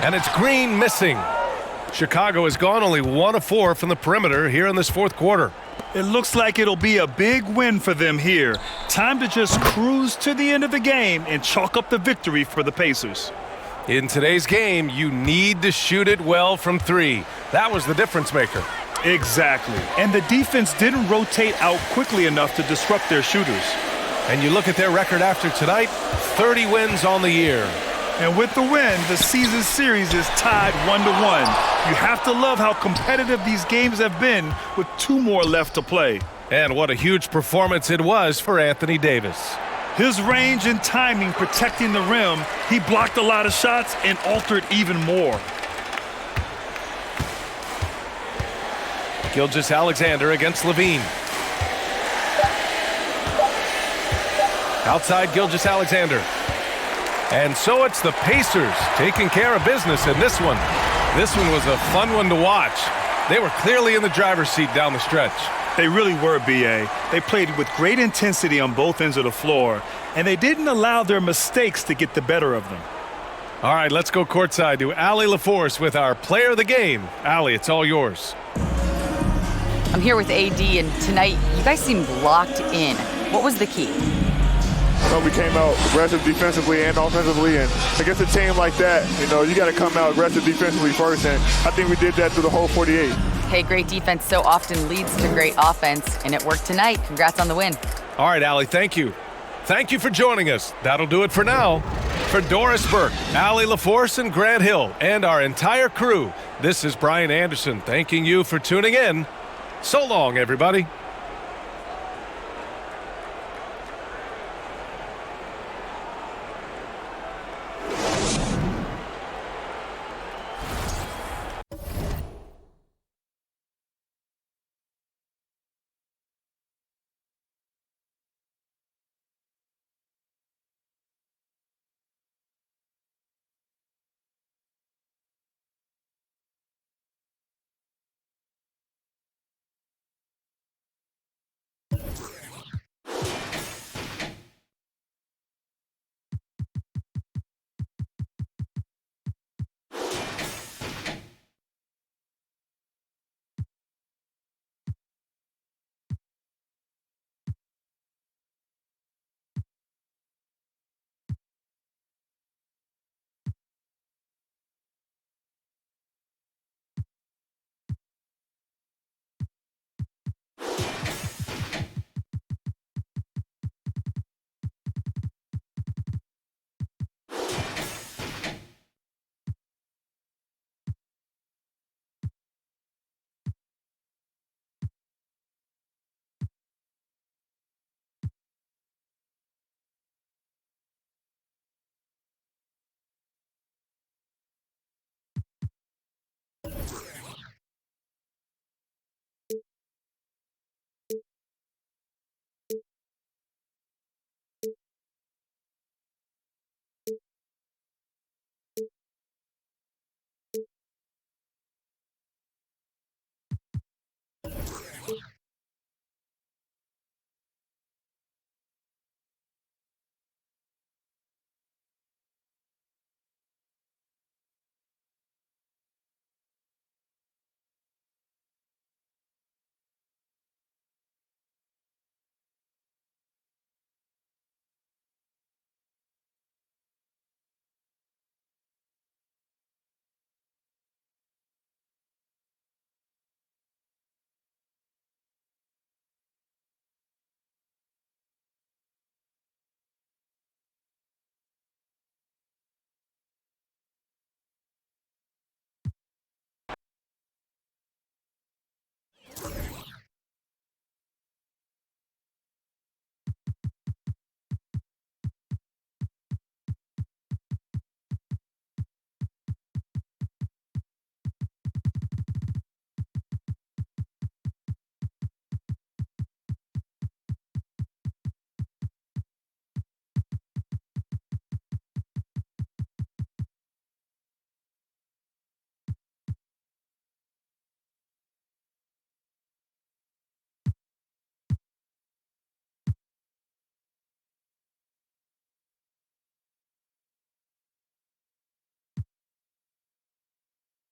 And it's Green missing. Chicago has gone only 1 of 4 from the perimeter here in this fourth quarter. It looks like it'll be a big win for them here. Time to just cruise to the end of the game and chalk up the victory for the Pacers. In today's game, you need to shoot it well from 3. That was the difference maker. Exactly. And the defense didn't rotate out quickly enough to disrupt their shooters. And you look at their record after tonight, 30 wins on the year. And with the win, the season series is tied 1-1. You have to love how competitive these games have been with 2 more left to play. And what a huge performance it was for Anthony Davis. His range and timing protecting the rim, he blocked a lot of shots and altered even more. Gilgeous-Alexander against Levine. Outside Gilgeous-Alexander. And so it's the Pacers taking care of business in this one. This one was a fun one to watch. They were clearly in the driver's seat down the stretch. They really were, BA. They played with great intensity on both ends of the floor, and they didn't allow their mistakes to get the better of them. All right, let's go courtside to Allie LaForce with our player of the game. Allie, it's all yours. I'm here with AD, and tonight you guys seemed locked in. What was the key? We came out aggressive defensively and offensively, and against a team like that, you got to come out aggressive defensively first, and I think we did that through the whole 48. Hey, great defense so often leads to great offense, and it worked tonight. Congrats on the win. All right, Allie, thank you. Thank you for joining us. That'll do it for now. For Doris Burke, Allie LaForce, and Grant Hill, and our entire crew, this is Brian Anderson thanking you for tuning in. So long, everybody.